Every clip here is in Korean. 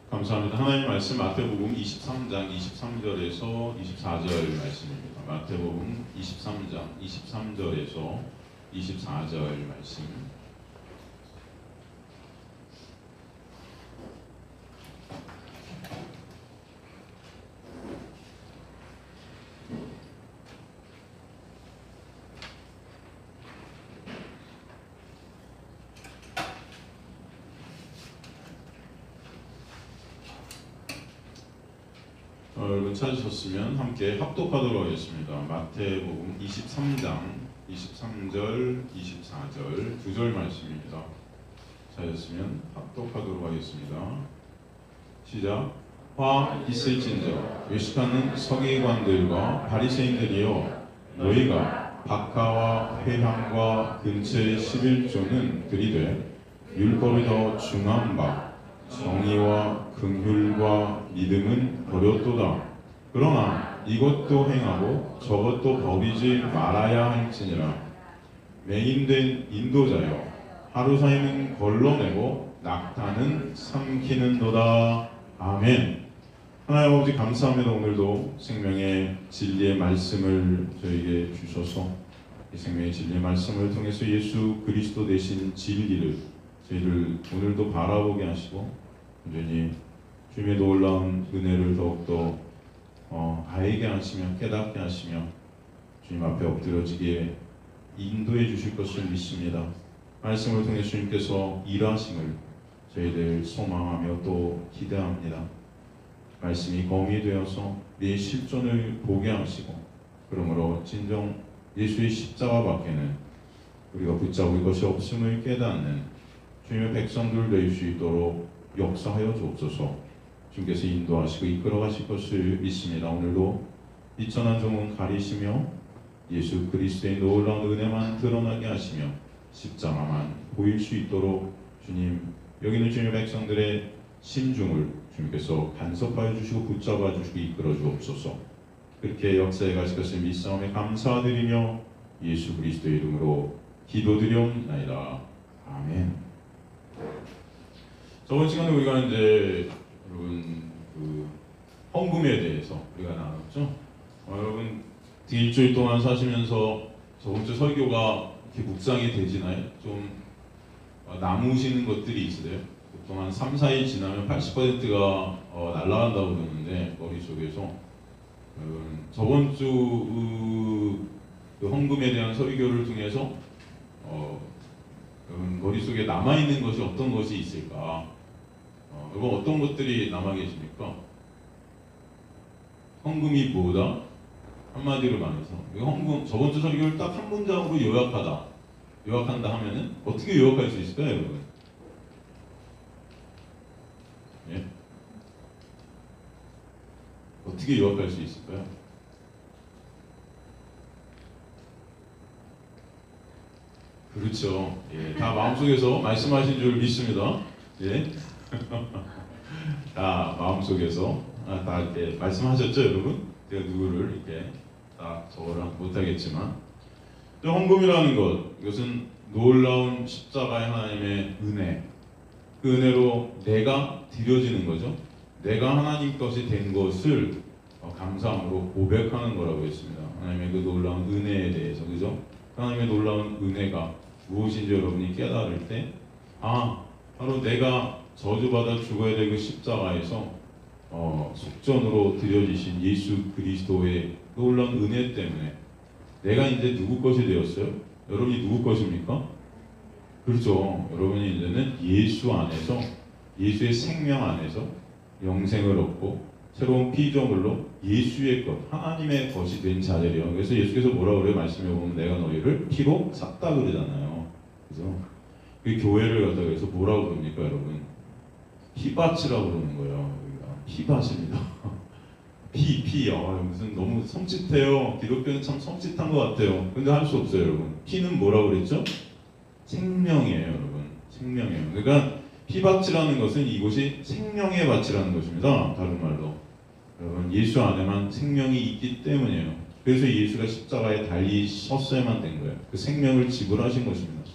감사합니다. 하나님 말씀 마태복음 23장 23절에서 24절 말씀입니다. 마태복음 23장 23절에서 24절 말씀. 여러분 찾으셨으면 함께 합독하도록 하겠습니다. 마태복음 23장 23절 24절 두 절 말씀입니다. 찾으셨으면 합독하도록 하겠습니다. 시작. 화 있을진저 외식하는 서기관들과 바리새인들이여, 너희가 박하와 회향과 근처의 11조는 들이되 율법이 더 중한 바 정의와 긍휼과 믿음은 버렸도다. 그러나 이것도 행하고 저것도 버리지 말아야 할지니라. 맹인된 인도자여, 하루 사이는 걸러내고 낙타는 삼키는도다. 아멘. 하나님 아버지 감사합니다. 오늘도 생명의 진리의 말씀을 저에게 주셔서 이 생명의 진리의 말씀을 통해서 예수 그리스도 되신 진리를 저희를 오늘도 바라보게 하시고 온전히 주님의 놀라운 은혜를 더욱더 알게 하시며 깨닫게 하시며 주님 앞에 엎드려지게 인도해 주실 것을 믿습니다. 말씀을 통해 주님께서 일하심을 저희들 소망하며 또 기대합니다. 말씀이 검이 되어서 내 실존을 보게 하시고, 그러므로 진정 예수의 십자가 밖에는 우리가 붙잡을 것이 없음을 깨닫는 주님의 백성들 될 수 있도록 역사하여 주옵소서. 주님께서 인도하시고 이끌어 가실 것을 믿습니다. 오늘도 비천한 종은 가리시며 예수 그리스도의 놀라운 은혜만 드러나게 하시며 십자가만 보일 수 있도록 주님, 여기는 주님의 백성들의 심중을 주님께서 간섭하여 주시고 붙잡아 주시고 이끌어 주옵소서. 그렇게 역사해 가실 것을 믿사오며 감사드리며 예수 그리스도의 이름으로 기도드리옵나이다. 아멘. 저번 시간에 우리가 이제 여러분 헌금에 대해서 우리가 나눴죠. 여러분 일주일 동안 사시면서 저번 주 설교가 이렇게 묵상이 되지나요? 좀 남으시는 것들이 있으세요? 보통 한 3, 4일 지나면 80%가 날아간다고 그러는데 머릿속에서 저번 주 그 헌금에 대한 설교를 통해서 머릿속에 남아있는 것이 어떤 것이 있을까? 여러분 어떤 것들이 남아 계십니까? 헌금이 뭐다? 한마디로 말해서 헌금, 저번 주 설교를 딱 한 문장으로 요약한다 하면은 어떻게 요약할 수 있을까요, 여러분? 예? 어떻게 요약할 수 있을까요? 그렇죠. 예, 다 마음속에서 말씀하신 줄 믿습니다. 예. 다 마음속에서 다 이렇게 말씀하셨죠, 여러분? 제가 누구를 이렇게 딱 적어를 못하겠지만, 헌금이라는 것, 이것은 놀라운 십자가의 하나님의 은혜, 그 은혜로 내가 드려지는 거죠. 내가 하나님 것이 된 것을 감사함으로 고백하는 거라고 했습니다. 하나님의 그 놀라운 은혜에 대해서, 그죠? 하나님의 놀라운 은혜가 무엇인지 여러분이 깨달을 때, 바로 내가 저주받아 죽어야 될 그 십자가에서 속전으로 드려지신 예수 그리스도의 놀라운 은혜 때문에 내가 이제 누구 것이 되었어요? 여러분이 누구 것입니까? 그렇죠. 여러분이 이제는 예수 안에서, 예수의 생명 안에서 영생을 얻고 새로운 피조물로 예수의 것, 하나님의 것이 된 자들이요. 그래서 예수께서 뭐라고 그래요? 말씀해 보면 내가 너희를 피로 샀다 그러잖아요. 그래서 그 교회를 갖다가 그래서 뭐라고 그럽니까, 여러분? 피밭이라고 그러는 거예요. 피밭입니다. 무슨 너무 섬찟해요. 기독교는 참 섬찟한 것 같아요. 근데 할 수 없어요, 여러분. 피는 뭐라고 그랬죠? 생명이에요, 여러분. 생명이에요. 그러니까 피밭이라는 것은 이곳이 생명의 밭이라는 것입니다. 다른 말로. 여러분, 예수 안에만 생명이 있기 때문이에요. 그래서 예수가 십자가에 달리셨어야만 된 거예요. 그 생명을 지불하신 것입니다.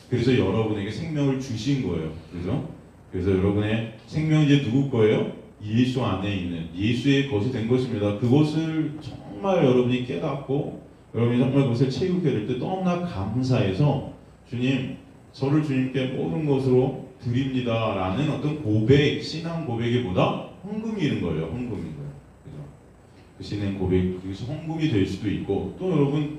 그래서 여러분에게 생명을 주신 거예요. 그죠? 그래서 여러분의 생명이 이제 누구 거예요? 예수 안에 있는 예수의 것이 된 것입니다. 그것을 정말 여러분이 깨닫고 여러분이 정말 그것을 체육해 될 때 너무나 감사해서 주님, 저를 주님께 모든 것으로 드립니다라는 어떤 고백, 신앙 고백이보다 헌금이 는 거예요. 헌금인 거예요. 그죠? 그 신앙 고백, 그것이 헌금이 될 수도 있고, 또 여러분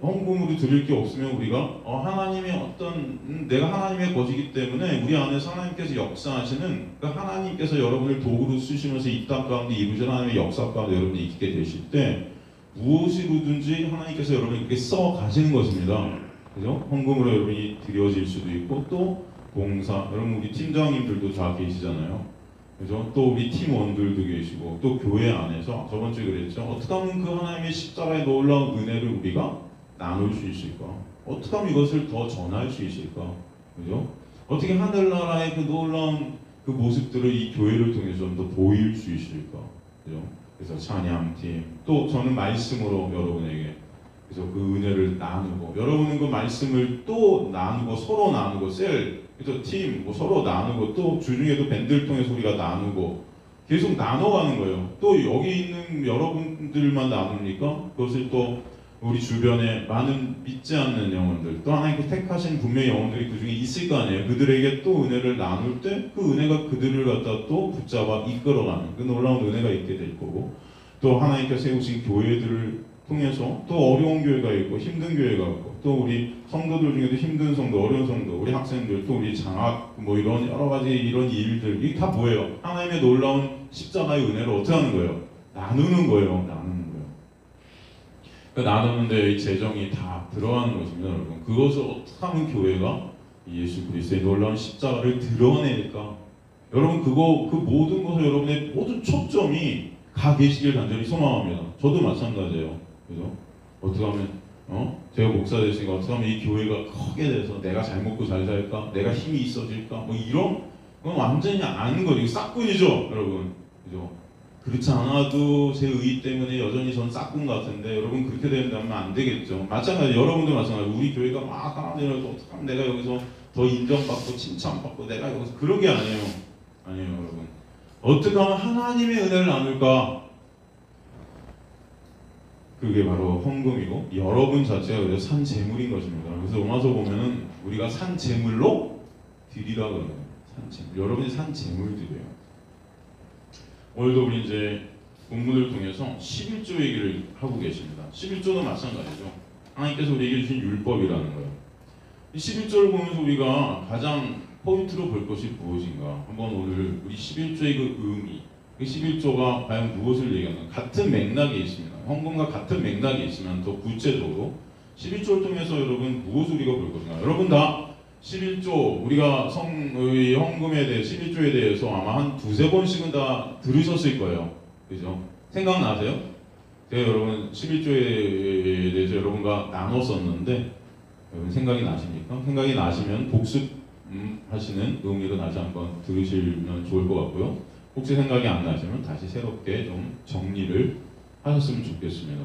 헌금으로 드릴 게 없으면 우리가 하나님의 어떤 내가 하나님의 것이기 때문에 우리 안에서 하나님께서 역사하시는 그 하나님께서 여러분을 도구로 쓰시면서 이 땅 가운데 이루신 하나님의 역사 가운데 여러분이 있게 되실 때 무엇이로든지 하나님께서 여러분을 그렇게 써 가시는 것입니다. 그죠? 헌금으로 여러분이 드려질 수도 있고, 또 봉사, 여러분 우리 팀장님들도 다 계시잖아요. 그죠? 또 우리 팀원들도 계시고, 또 교회 안에서 저번 주에 그랬죠. 어떻게 하면 그 하나님의 십자가의 놀라운 은혜를 우리가 나눌 수 있을까? 어떻게 하면 이것을 더 전할 수 있을까? 그죠? 어떻게 하늘나라의 그 놀라운 그 모습들을 이 교회를 통해서 좀 더 보일 수 있을까? 그죠? 그래서 찬양팀, 또 저는 말씀으로 여러분에게 그래서 그 은혜를 나누고, 여러분은 그 말씀을 또 나누고 서로 나누고, 그래서 팀 서로 나누고, 또 주중에도 밴드를 통해서 우리가 나누고 계속 나눠가는 거예요. 또 여기 있는 여러분들만 나눕니까? 그것을 또 우리 주변에 많은 믿지 않는 영혼들, 또 하나님께 택하신 분명히 영혼들이 그 중에 있을 거 아니에요. 그들에게 또 은혜를 나눌 때 그 은혜가 그들을 갖다 또 붙잡아 이끌어가는 그 놀라운 은혜가 있게 될 거고, 또 하나님께서 세우신 교회들을 통해서 또 어려운 교회가 있고 힘든 교회가 있고, 또 우리 성도들 중에도 힘든 성도, 어려운 성도, 우리 학생들, 또 우리 장학 이런 여러 가지 이런 일들, 이게 다 뭐예요? 하나님의 놀라운 십자가의 은혜를 어떻게 하는 거예요? 나누는 거예요. 나누는 거예요. 그러니까 나누는데 이 재정이 다 들어가는 것입니다, 여러분. 그것을 어떻게 하면 교회가 예수 그리스도의 놀라운 십자가를 드러낼까? 여러분 그 모든 것을 여러분의 모든 초점이 가 계시길 간절히 소망합니다. 저도 마찬가지예요. 그죠? 어떻게 하면 제가 목사 됐으니까 어떻게 하면 이 교회가 크게 돼서 내가 잘 먹고 잘 살까? 내가 힘이 있어질까? 이런 건 완전히 아는 거죠. 싹군이죠, 여러분. 그죠? 그렇지 않아도 제 의의 때문에 여전히 전 싹군 같은데, 여러분 그렇게 된다면 안 되겠죠. 마찬가지, 여러분도 마찬가지. 우리 교회가 막 하나님을 어떻게 하면 내가 여기서 더 인정받고 칭찬받고 내가 여기서 그런 게 아니에요. 아니에요, 여러분. 어떻게 하면 하나님의 은혜를 나눌까? 그게 바로 헌금이고, 여러분 자체가 그래서 산 재물인 것입니다. 그래서 로마서 보면은 우리가 산 재물로 드리라 그러는 거예요. 산 재물. 여러분이 산 재물 드려요. 오늘도 우리 이제 본문을 통해서 11조 얘기를 하고 계십니다. 11조도 마찬가지죠. 하나님께서 우리에게 주신 율법이라는 거예요. 이 11조를 보면서 우리가 가장 포인트로 볼 것이 무엇인가? 한번 오늘 우리 11조의 그 의미, 그 11조가 과연 무엇을 얘기하는가? 같은 맥락에 있습니다. 헌금과 같은 맥락에 있으면 더 구체적으로 11조를 통해서 여러분 무엇을 우리가 볼 것인가? 여러분 다 11조, 우리가 헌금에 대해 11조에 대해서 아마 한 두세 번씩은 다 들으셨을 거예요. 그죠? 생각나세요? 제가 여러분 11조에 대해서 여러분과 나눴었는데, 여러분 생각이 나십니까? 생각이 나시면 복습 하시는 의미로 다시 한번 들으시면 좋을 것 같고요. 혹시 생각이 안 나시면 다시 새롭게 좀 정리를 하셨으면 좋겠습니다.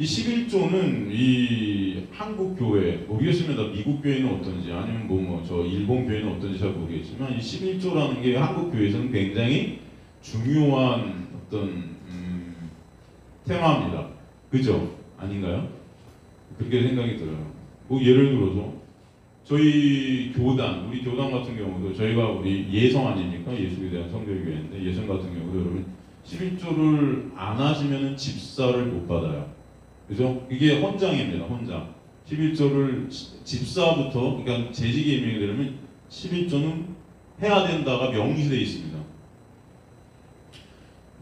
이 11조는 이 한국 교회, 모르겠습니다. 미국 교회는 어떤지, 아니면 저 일본 교회는 어떤지 잘 모르겠지만, 이 11조라는 게 한국 교회에서는 굉장히 중요한 어떤 테마입니다. 그죠? 아닌가요? 그렇게 생각이 들어요. 예를 들어서 저희 교단, 우리 교단 같은 경우도 저희가 우리 예성 아닙니까? 예수에 대한 성결교회인데, 예성 같은 경우도 여러분 11조를 안 하시면 집사를 못 받아요. 그죠? 이게 헌장입니다. 헌장. 11조를 집사부터, 그러니까 재직에 임명이 되려면 11조는 해야 된다가 명시되어 있습니다.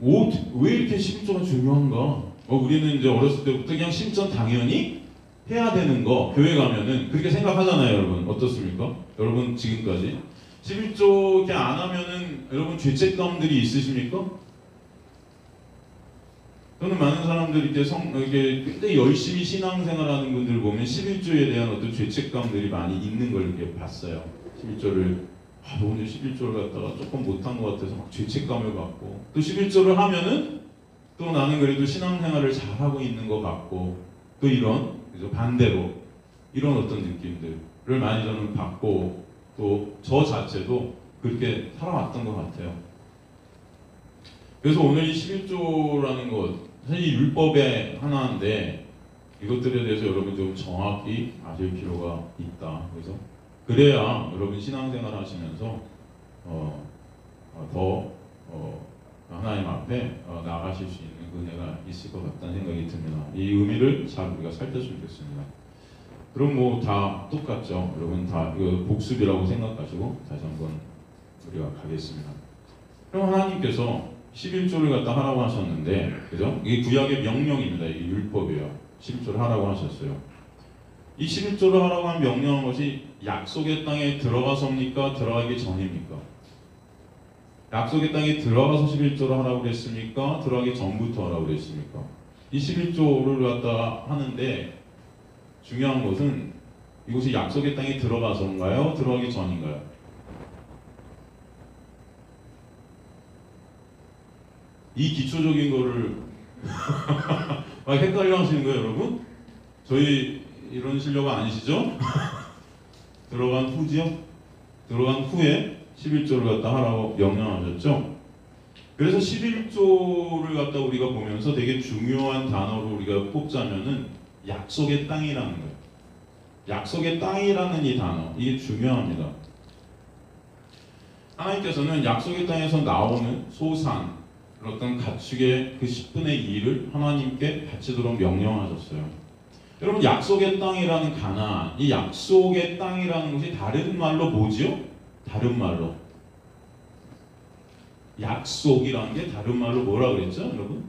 왜 이렇게 11조가 중요한가? 우리는 이제 어렸을 때부터 그냥 실전 당연히 해야 되는 거, 교회 가면은 그렇게 생각하잖아요, 여러분. 어떻습니까? 여러분 지금까지 11조 이렇게 안 하면은 여러분 죄책감들이 있으십니까? 저는 많은 사람들이 이렇게 굉장히 열심히 신앙생활하는 분들 보면 11조에 대한 어떤 죄책감들이 많이 있는 걸 이렇게 봤어요. 11조를 너무 11조를 갖다가 조금 못한 것 같아서 막 죄책감을 갖고, 또 11조를 하면은 또 나는 그래도 신앙생활을 잘하고 있는 것 같고, 또 이런, 그죠? 반대로 이런 어떤 느낌들을 많이 저는 받고, 또 저 자체도 그렇게 살아왔던 것 같아요. 그래서 오늘 이 11조라는 것, 사실 율법의 하나인데 이것들에 대해서 여러분 좀 정확히 아실 필요가 있다. 그래서 그래야 여러분 신앙생활 하시면서 더 하나님 앞에 나아가실 수 있는 은혜가 있을 것 같다는 생각이 듭니다. 이 의미를 잘 우리가 살폈으면 좋겠습니다. 그럼 뭐 다 똑같죠. 여러분 다 이거 복습이라고 생각하시고 다시 한번 우리가 가겠습니다. 그럼 하나님께서 11조를 갖다 하라고 하셨는데, 그죠? 이게 구약의 명령입니다. 이게 율법이에요. 11조를 하라고 하셨어요. 이 11조를 하라고 한 명령한 것이 약속의 땅에 들어가서입니까? 들어가기 전입니까? 약속의 땅에 들어가서 11조를 하라고 그랬습니까? 들어가기 전부터 하라고 그랬습니까? 이 11조를 갖다 하는데 중요한 것은 이곳이 약속의 땅에 들어가서인가요? 들어가기 전인가요? 이 기초적인 거를 막 헷갈려 하시는 거예요, 여러분? 저희 이런 실력 아니시죠? 들어간 후지요? 들어간 후에 11조를 갖다 하라고 명령하셨죠? 그래서 11조를 갖다 우리가 보면서 되게 중요한 단어로 우리가 꼽자면은 약속의 땅이라는 거예요. 약속의 땅이라는 이 단어, 이게 중요합니다. 하나님께서는 약속의 땅에서 나오는 소산, 어떤 가축의 그 10분의 2를 하나님께 바치도록 명령하셨어요. 여러분, 약속의 땅이라는 가나안, 이 약속의 땅이라는 것이 다른 말로 뭐지요? 다른 말로 약속이라는 게 다른 말로 뭐라 그랬죠, 여러분?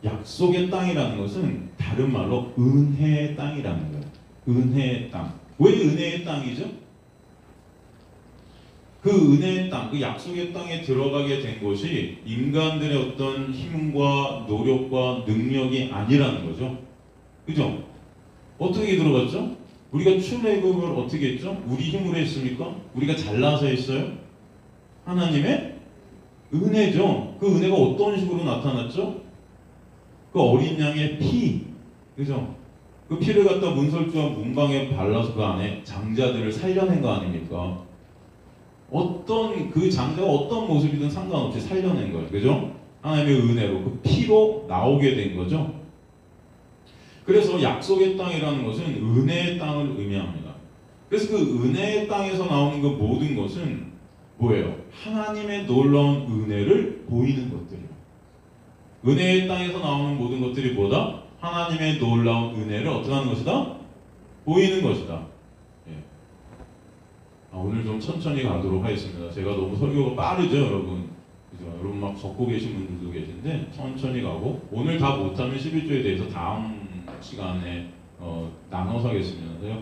약속의 땅이라는 것은 다른 말로 은혜의 땅이라는 거예요. 은혜의 땅. 왜 은혜의 땅이죠? 그 은혜의 땅, 그 약속의 땅에 들어가게 된 것이 인간들의 어떤 힘과 노력과 능력이 아니라는 거죠. 그죠? 어떻게 들어갔죠? 우리가 출애굽을 어떻게 했죠? 우리 힘으로 했습니까? 우리가 잘나서 했어요? 하나님의 은혜죠. 그 은혜가 어떤 식으로 나타났죠? 그 어린 양의 피, 그죠? 그 피를 갖다 문설주와 문방에 발라서 그 안에 장자들을 살려낸 거 아닙니까? 어떤 그 장자가 어떤 모습이든 상관없이 살려낸 거예요, 그죠? 하나님의 은혜로 그 피로 나오게 된 거죠. 그래서 약속의 땅이라는 것은 은혜의 땅을 의미합니다. 그래서 그 은혜의 땅에서 나오는 그 모든 것은 뭐예요? 하나님의 놀라운 은혜를 보이는 것들이에요. 은혜의 땅에서 나오는 모든 것들이 뭐다? 하나님의 놀라운 은혜를 어떻게 하는 것이다? 보이는 것이다. 예. 오늘 좀 천천히 가도록 하겠습니다. 제가 너무 설교가 빠르죠, 여러분? 그죠? 여러분 막 적고 계신 분들도 계신데 천천히 가고, 오늘 다 못하면 11조에 대해서 다음 시간에 나눠서 하겠습니다.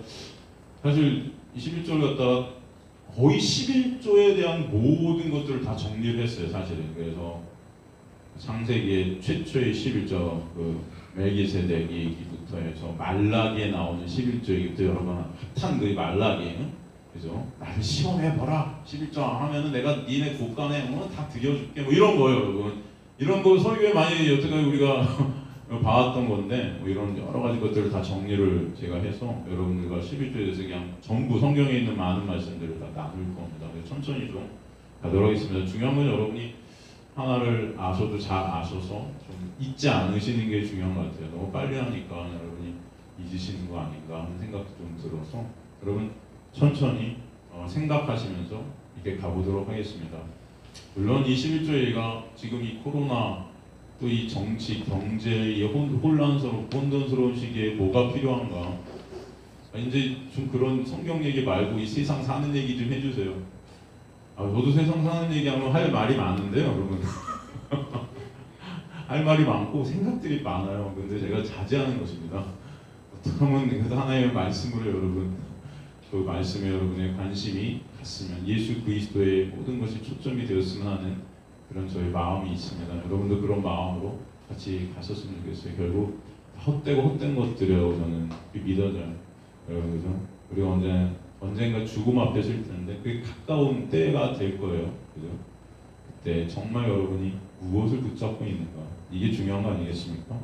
사실 11조를 갖다가 거의 11조에 대한 모든 것들을 다 정리를 했어요, 사실은. 그래서 창세기의 최초의 11조, 그 멜기세덱 얘기부터 해서 말라기에 나오는 11조 얘기부터 여러분 핫한 그 말라기, 그죠? 나를 시험해봐라, 11조 하면은 내가 니네 국간에 다 드려줄게, 뭐 이런 거예요, 여러분. 이런 거 설교에 많이 여태까지 우리가 봐왔던 건데, 뭐 이런 여러 가지 것들을 다 정리를 제가 해서 여러분들과 11조에 대해서 그냥 전부 성경에 있는 많은 말씀들을 다 나눌 겁니다. 그래서 천천히 좀 가도록 하겠습니다. 중요한 건 여러분이 하나를 아셔도 잘 아셔서 좀 잊지 않으시는 게 중요한 것 같아요. 너무 빨리 하니까 여러분이 잊으시는 거 아닌가 하는 생각도 좀 들어서 여러분 천천히 생각하시면서 이렇게 가보도록 하겠습니다. 물론 이 11조 얘기가 지금 이 코로나 또 이 정치, 경제, 이 혼돈스러운 시기에 뭐가 필요한가? 이제 좀 그런 성경 얘기 말고 이 세상 사는 얘기 좀 해주세요. 저도 세상 사는 얘기하면 할 말이 많은데요, 여러분. 할 말이 많고 생각들이 많아요. 근데 제가 자제하는 것입니다. 어떻게 하면 그래도 하나님의 말씀으로 여러분, 그 말씀에 여러분의 관심이 갔으면 예수 그리스도의 모든 것이 초점이 되었으면 하는 그런 저의 마음이 있습니다. 여러분도 그런 마음으로 같이 가셨으면 좋겠어요. 결국 헛되고 헛된 것들이라고 저는 믿어져요. 여러분, 그죠? 우리가 언젠가 죽음 앞에 설 텐데 그게 가까운 때가 될 거예요. 그죠? 그때 정말 여러분이 무엇을 붙잡고 있는가, 이게 중요한 거 아니겠습니까?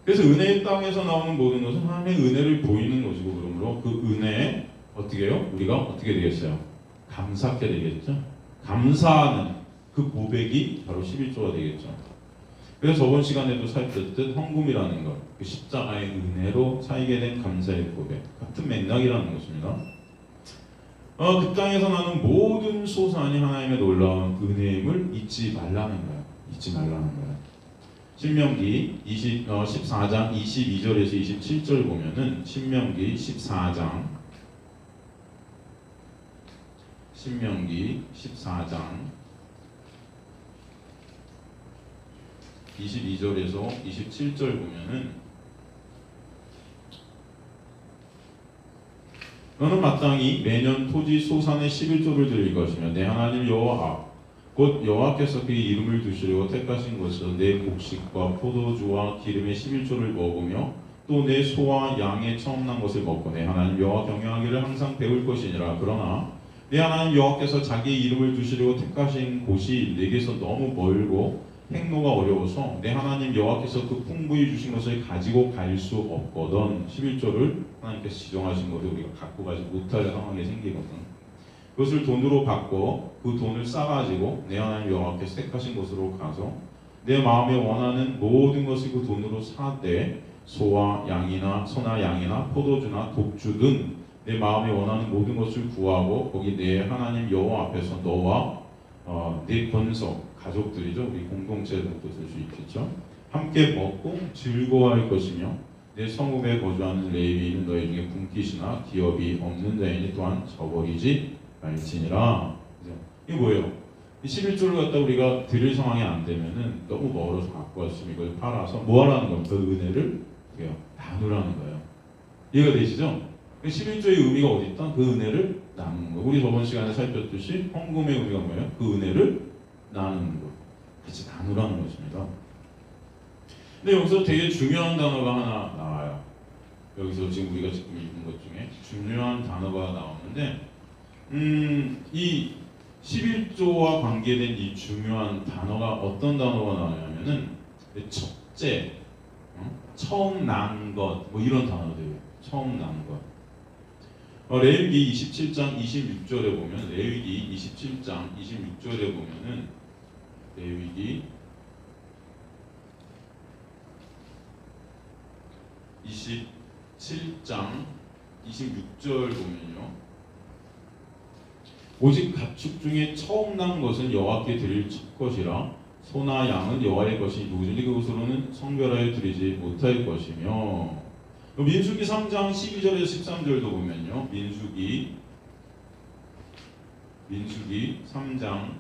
그래서 은혜의 땅에서 나오는 모든 것은 하나님의 은혜를 보이는 것이고, 그러므로 그 은혜에 어떻게 해요? 우리가 어떻게 되겠어요? 감사하게 되겠죠? 감사하는 그 고백이 바로 11조가 되겠죠. 그래서 저번 시간에도 살폈듯 헌금이라는 것, 그 십자가의 은혜로 살게 된 감사의 고백, 같은 맥락이라는 것입니다. 그 땅에서 나는 모든 소산이 하나님의 놀라운 은혜임을 잊지 말라는 거예요. 잊지 말라는 거예요. 신명기 14장 22절에서 27절 보면은 신명기 14장 22절에서 27절 보면은 너는 마땅히 매년 토지 소산의 11조를 드릴 것이며 내 하나님 여호와 곧 여호와께서 그의 이름을 두시려고 택하신 것은 내 곡식과 포도주와 기름의 11조를 먹으며 또 내 소와 양의 처음 난 것을 먹고 내 하나님 여호와 경외하기를 항상 배울 것이니라. 그러나 내 하나님 여호와께서 자기의 이름을 두시려고 택하신 곳이 내게서 너무 멀고 행로가 어려워서 내 하나님 여호와께서 그 풍부히 주신 것을 가지고 갈 수 없거든. 11조를 하나님께서 지정하신 것을 우리가 갖고 가지 못할 상황이 생기거든. 그것을 돈으로 받고 그 돈을 싸가지고 내 하나님 여호와께서 택하신 곳으로 가서 내 마음에 원하는 모든 것을 그 돈으로 사되 소나 양이나 포도주나 독주 등 내 마음에 원하는 모든 것을 구하고 거기 내 하나님 여호와 앞에서 너와 내 권속 가족들이죠. 우리 공동체도 쓸 수 있겠죠. 함께 먹고 즐거워할 것이며 내 성읍에 거주하는 레위인은 너희 중에 분깃이나 기업이 없는 자이니 또한 저버리지 말지니라. 이게 뭐예요? 이 11조를 갖다 우리가 드릴 상황이 안 되면은 너무 멀어서 갖고 왔으면 이걸 팔아서 뭐 하라는 겁니까? 그 은혜를 나누라는 거예요. 이해가 되시죠? 11조의 의미가 어디 있다? 그 은혜를 나누는 거. 우리 저번 시간에 살폈듯이 헌금의 의미가 뭐예요? 그 은혜를 나누는 거. 같이 나누라는 것입니다. 근데 여기서 되게 중요한 단어가 하나 나와요. 여기서 지금 우리가 지금 읽은 것 중에 중요한 단어가 나오는데 이 11조와 관계된 이 중요한 단어가 어떤 단어가 나오냐면은 첫째, 처음 난 것, 뭐 이런 단어들이에요. 처음 난 것. 레위기 27장 26절에 보면 레위기 27장 26절에 보면은 레위기 27장 26절 보면요. 오직 가축 중에 처음 난 것은 여호와께 드릴 첫 것이라 소나 양은 여호와의 것이 누구든지 그것으로는 성별하여 드리지 못할 것이며. 민수기 3장 12절에서 13절도 보면요. 민수기 3장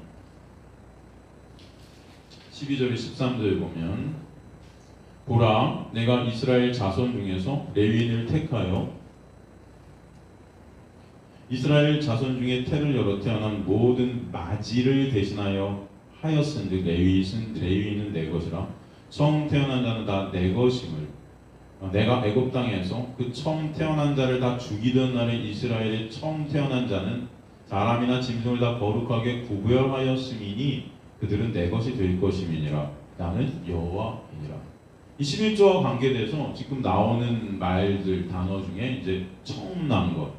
12절에 13절에 보면 보라 내가 이스라엘 자손 중에서 레위인을 택하여 이스라엘 자손 중에 태를 열어 태어난 모든 마지를 대신하여 하였은즉 레위인은 내 것이라 처음 태어난 자는 다 내 것임을 내가 애굽 땅에서 그 처음 태어난 자를 다 죽이던 날에 이스라엘의 처음 태어난 자는 사람이나 짐승을 다 거룩하게 구별하였음이니 그들은 내 것이 될 것임이니라. 나는 여호와이니라. 이 11조와 관계돼서 지금 나오는 말들 단어 중에 이제 처음 난 것,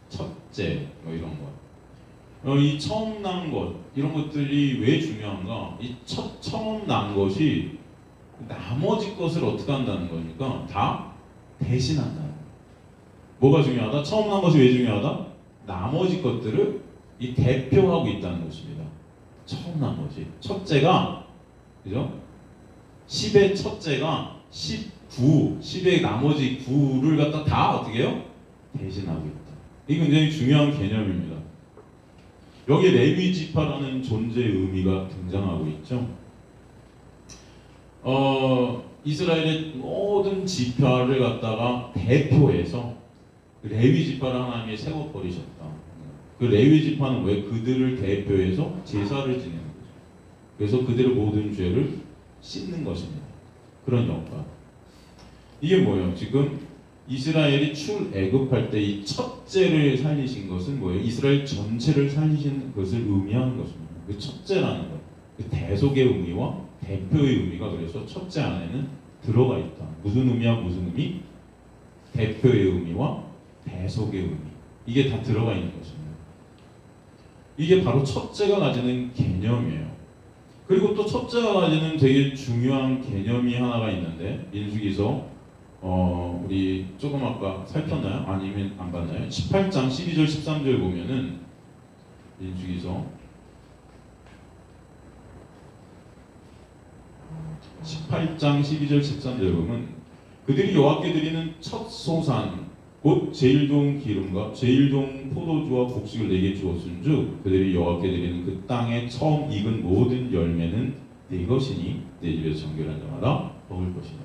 첫째 뭐 이런 것. 이 처음 난 것 이런 것들이 왜 중요한가? 이 처음 난 것이 나머지 것을 어떻게 한다는 겁니까? 다 대신한다는 거예요. 뭐가 중요하다? 처음 난 것이 왜 중요하다? 나머지 것들을 이 대표하고 있다는 것입니다. 처음 난 것이 첫째가 그죠? 10의 첫째가 19, 10의 나머지 9를 갖다 다 어떻게 해요? 대신하고 있다. 이게 굉장히 중요한 개념입니다. 여기 레위 지파라는 존재의 의미가 등장하고 있죠. 이스라엘의 모든 지파를 갖다가 대표해서 레위 지파를 하나님이 세워버리셨다. 그 레위 지파는 왜 그들을 대표해서 제사를 지내는 거죠. 그래서 그들의 모든 죄를 씻는 것입니다. 그런 역할. 이게 뭐예요? 지금 이스라엘이 출애굽할 때 이 첫째를 살리신 것은 뭐예요? 이스라엘 전체를 살리신 것을 의미하는 것입니다. 그 첫째라는 것, 그 대속의 의미와 대표의 의미가 그래서 첫째 안에는 들어가 있다. 무슨 의미야? 무슨 의미? 대표의 의미와 대속의 의미. 이게 다 들어가 있는 것입니다. 이게 바로 첫째가 가지는 개념이에요. 그리고 또 첫째가 가지는 되게 중요한 개념이 하나가 있는데 민수기서 우리 조금 아까 살폈나요? 아니면 안 봤나요? 18장 12절 13절 보면은 민수기서 18장 12절 13절 보면 그들이 여호와께 드리는 첫 소산 곧 제일 좋은 기름과 제일 좋은 포도주와 곡식을 내게 주었은즉 그들이 여호와께 드리는 그 땅에 처음 익은 모든 열매는 내 것이니 내 집에서 정결한 자마다 먹을 것이니.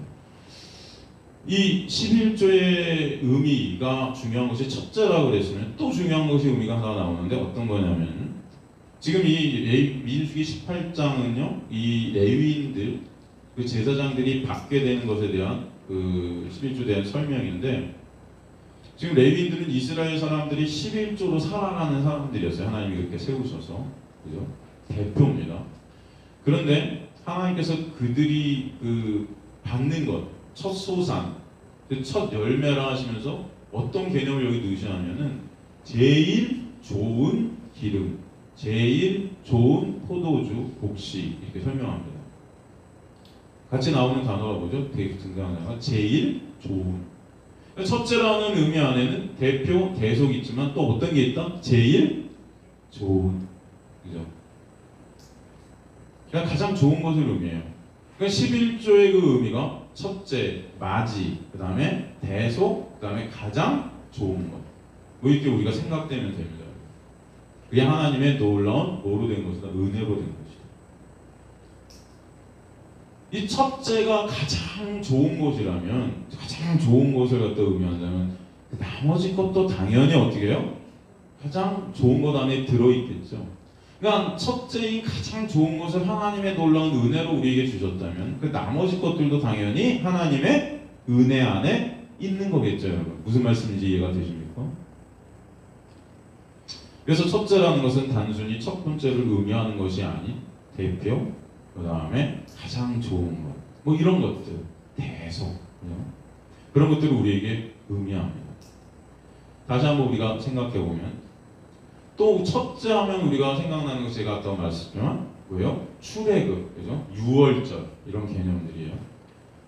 이 11조의 의미가 중요한 것이 첫째라고 그랬으면 또 중요한 것이 의미가 하나 나오는데 어떤 거냐면 지금 이 민수기 18장은요 이 레위인들 그 제사장들이 받게 되는 것에 대한 그 11조에 대한 설명인데 지금 레위인들은 이스라엘 사람들이 11조로 살아가는 사람들이었어요. 하나님이 그렇게 세우셔서 그죠? 대표입니다. 그런데 하나님께서 그들이 그 받는 것, 첫 소산, 그 첫 열매라 하시면서 어떤 개념을 여기 넣으시냐면은 제일 좋은 기름, 제일 좋은 포도주, 곡식 이렇게 설명합니다. 같이 나오는 단어가 뭐죠? 되게 등장하는 단어가 제일 좋은. 첫째라는 의미 안에는 대표, 대속 있지만 또 어떤 게 있다? 제일 좋은. 그죠? 그러니까 가장 좋은 것을 의미해요. 그러니까 11조의 그 의미가 첫째, 맞이, 그 다음에 대속, 그 다음에 가장 좋은 것. 뭐 이렇게 우리가 생각되면 됩니다. 그게 하나님의 놀라운 뭐로 된 것이다? 은혜로 된 것이다. 이 첫째가 가장 좋은 것이라면 가장 좋은 것을 갖다 의미한다면 나머지 것도 당연히 어떻게 해요? 가장 좋은 것 안에 들어있겠죠. 그러니까 첫째인 가장 좋은 것을 하나님의 놀라운 은혜로 우리에게 주셨다면 그 나머지 것들도 당연히 하나님의 은혜 안에 있는 거겠죠. 여러분. 무슨 말씀인지 이해가 되십니까? 그래서 첫째라는 것은 단순히 첫 번째를 의미하는 것이 아닌 대표, 그 다음에 가장 좋은 것, 뭐 이런 것들, 대속, 그런 것들을 우리에게 의미합니다. 다시 한번 우리가 생각해 보면 또 첫째 하면 우리가 생각나는 것이 제가 아까 말씀드렸지만 뭐예요? 출애굽, 그죠? 유월절 이런 개념들이에요.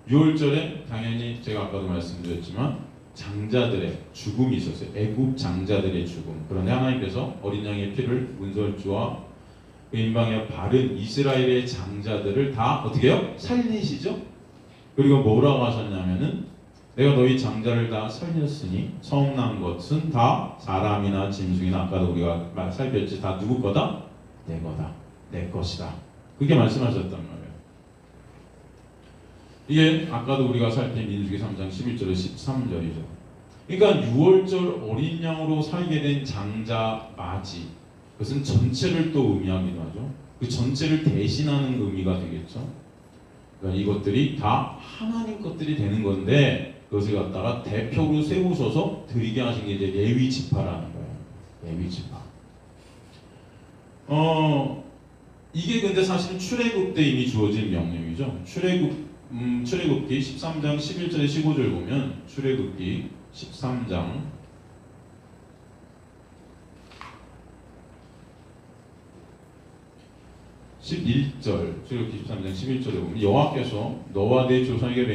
유월절에 당연히 제가 아까도 말씀드렸지만 장자들의 죽음이 있었어요. 애굽 장자들의 죽음. 그런데 하나님께서 어린 양의 피를 문설주와 그 임방에 바른 이스라엘의 장자들을 다 어떻게 해요? 살리시죠? 그리고 뭐라고 하셨냐면은 내가 너희 장자를 다 살렸으니 처음 난 것은 다 사람이나 짐승이나 아까도 우리가 살폈지 다 누구 거다? 내 거다. 내 것이다. 그렇게 말씀하셨단 말이에요. 이게 아까도 우리가 살핀 민수기 3장 11절에 13절이죠. 그러니까 6월절 어린 양으로 살게 된 장자 맞이 그것은 전체를 또 의미하기도 하죠. 그 전체를 대신하는 의미가 되겠죠. 그러니까 이것들이 다 하나님 것들이 되는 건데 그것을 갖다가 대표로 세우셔서 드리게 하신 게 이제 레위 지파라는 거예요. 레위 지파. 이게 근데 사실은 출애굽 때 이미 주어진 명령이죠. 출애굽기 13장 11절에 15절 보면 출애굽기 13장 11절, 출애굽기 13장 11절에 보면 여호와께서 너와 네 조상에게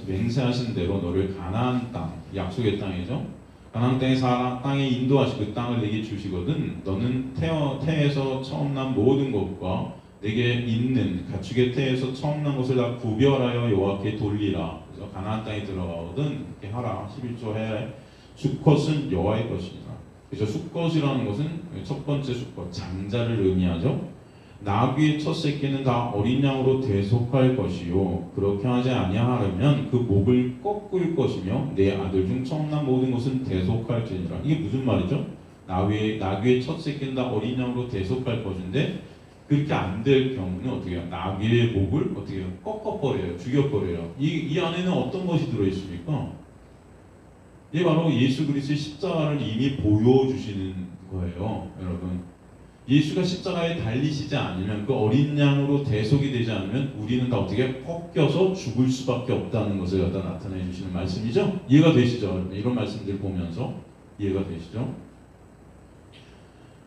맹세하신 대로 너를 가나안 땅, 약속의 땅이죠. 가나안 땅에 땅에 인도하시 그 땅을 내게 주시거든 너는 태에서 처음 난 모든 것과 내게 있는 가축의 태에서 처음 난 것을 다 구별하여 여호와께 돌리라. 그래서 가나안 땅에 들어가거든 이렇게 하라. 11조 해. 수컷은 여호와의 것이니라. 그래서 수컷이라는 것은 첫 번째 수컷, 장자를 의미하죠. 나귀의 첫 새끼는 다 어린 양으로 대속할 것이요 그렇게 하지 아니하려면 그 목을 꺾을 것이며 내 아들 중 처음 난 모든 것은 대속할지니라. 이게 무슨 말이죠? 나귀의 첫 새끼는 다 어린 양으로 대속할 것인데 그렇게 안 될 경우는 어떻게 해요? 나귀의 목을 어떻게 해요? 꺾어버려요. 죽여버려요. 이 안에는 어떤 것이 들어있습니까? 이게 바로 예수 그리스도의 십자가를 이미 보여주시는 거예요. 여러분, 예수가 십자가에 달리시지 않으면 그 어린 양으로 대속이 되지 않으면 우리는 다 어떻게 꺾여서 죽을 수밖에 없다는 것을 갖다 나타내 주시는 말씀이죠. 이해가 되시죠? 이런 말씀들 보면서 이해가 되시죠?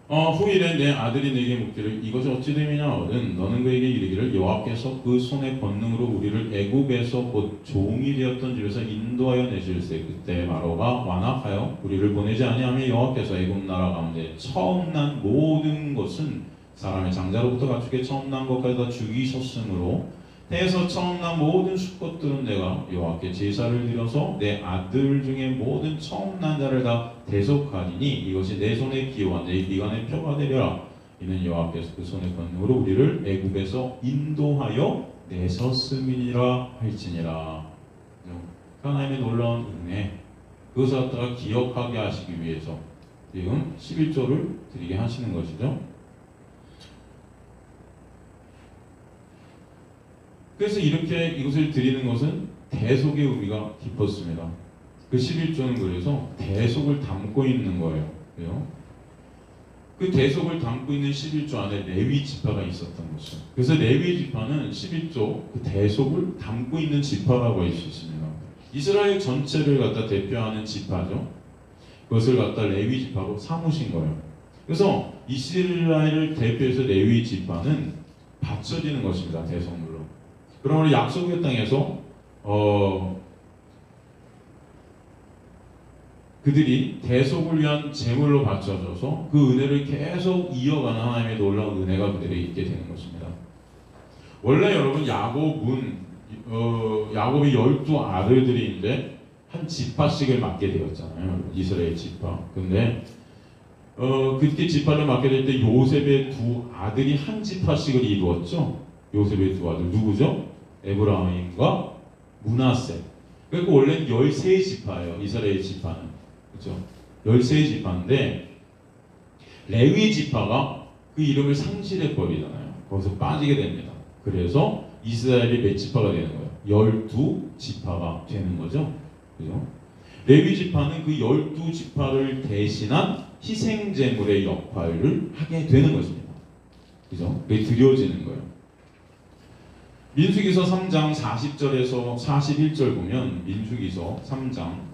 후일에 내 아들이 내게 묻기를 이것이 어찌 됨이냐 하거든 너는 그에게 이르기를 여호와께서 그 손의 권능으로 우리를 애굽에서 곧 종이 되었던 집에서 인도하여 내실세 그때 바로가 완악하여 우리를 보내지 아니하며 여호와께서 애굽 나라 가운데 처음 난 모든 것은 사람의 장자로부터 가축의 처음 난 것까지 다 죽이셨으므로 태에서 처음 난 모든 수컷들은 내가 여호와께 제사를 드려서 내 아들 중에 모든 처음 난 자를 다 대속하리니 이것이 내 손의 기호와 내 기관의 표가 되리라. 이는 여호와께서 그 손의 권능으로 우리를 애굽에서 인도하여 내셨음이니라 할지니라. 하나님의 놀라운 은혜 그것을 갖다가 기억하게 하시기 위해서 지금 11조를 드리게 하시는 것이죠. 그래서 이렇게 이것을 드리는 것은 대속의 의미가 깊었습니다. 그 11조는 그래서 대속을 담고 있는 거예요. 그래요? 그 대속을 담고 있는 11조 안에 레위 지파가 있었던 것이죠. 그래서 레위 지파는 11조 그 대속을 담고 있는 지파라고 할 수 있습니다. 이스라엘 전체를 갖다 대표하는 지파죠. 그것을 갖다 레위 지파로 삼으신 거예요. 그래서 이스라엘을 대표해서 레위 지파는 바쳐지는 것입니다. 대속물로. 그러므로 약속의 땅에서 그들이 대속을 위한 제물로 바쳐져서 그 은혜를 계속 이어가는 하나님의 놀라운 은혜가 그들에게 있게 되는 것입니다. 원래 여러분 야곱이 12 아들들인데 한 지파씩을 맡게 되었잖아요. 이스라엘 지파. 근데 그때 지파를 맡게 될 때 요셉의 두 아들이 한 지파씩을 이루었죠. 요셉의 두 아들 누구죠? 에브라임과 므낫세. 그러니까 원래는 13지파예요. 이스라엘 지파는. 그렇죠? 13지파인데 레위 지파가 그 이름을 상실해 버리잖아요. 거기서 빠지게 됩니다. 그래서 이스라엘이 몇 지파가 되는 거예요? 12지파가 되는 거죠. 그죠? 레위 지파는 그 12지파를 대신한 희생제물의 역할을 하게 되는 것입니다. 그죠? 그게 드려지는 거예요. 민수기서 3장 40절에서 41절 보면 민수기서 3장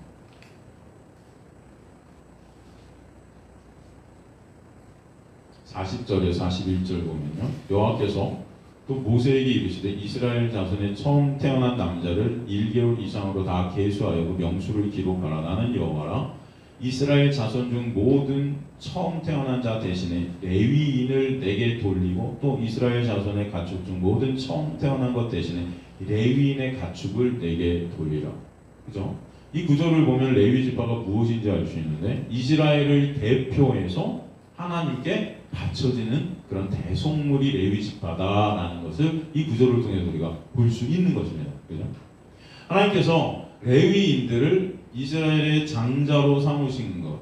40절에서 41절 보면요. 여호와께서 또 모세에게 이르시되 이스라엘 자손의 처음 태어난 남자를 1개월 이상으로 다 계수하여 그 명수를 기록하라. 나는 여호와라. 이스라엘 자손 중 모든 처음 태어난 자 대신에 레위인을 내게 돌리고 또 이스라엘 자손의 가축 중 모든 처음 태어난 것 대신에 레위인의 가축을 내게 돌리라. 그죠? 이 구절을 보면 레위 지파가 무엇인지 알 수 있는데 이스라엘을 대표해서 하나님께 바쳐지는 그런 대속물이 레위 지파다라는 것을 이 구절을 통해서 우리가 볼 수 있는 것입니다. 그죠? 하나님께서 레위인들을 이스라엘의 장자로 삼으신 것,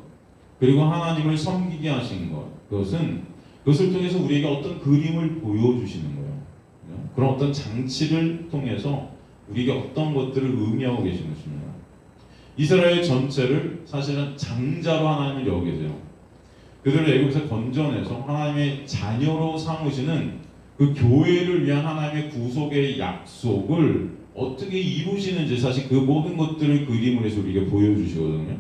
그리고 하나님을 섬기게 하신 것, 그것을 통해서 우리에게 어떤 그림을 보여주시는 거예요. 그죠? 그런 어떤 장치를 통해서 우리에게 어떤 것들을 의미하고 계신 것입니다. 이스라엘 전체를 사실은 장자로 하나님을 여기세요. 그들을 애굽에서 건져내서 하나님의 자녀로 삼으시는 그 교회를 위한 하나님의 구속의 약속을 어떻게 이루시는지 사실 그 모든 것들을 그림으로 해서 우리에게 보여주시거든요.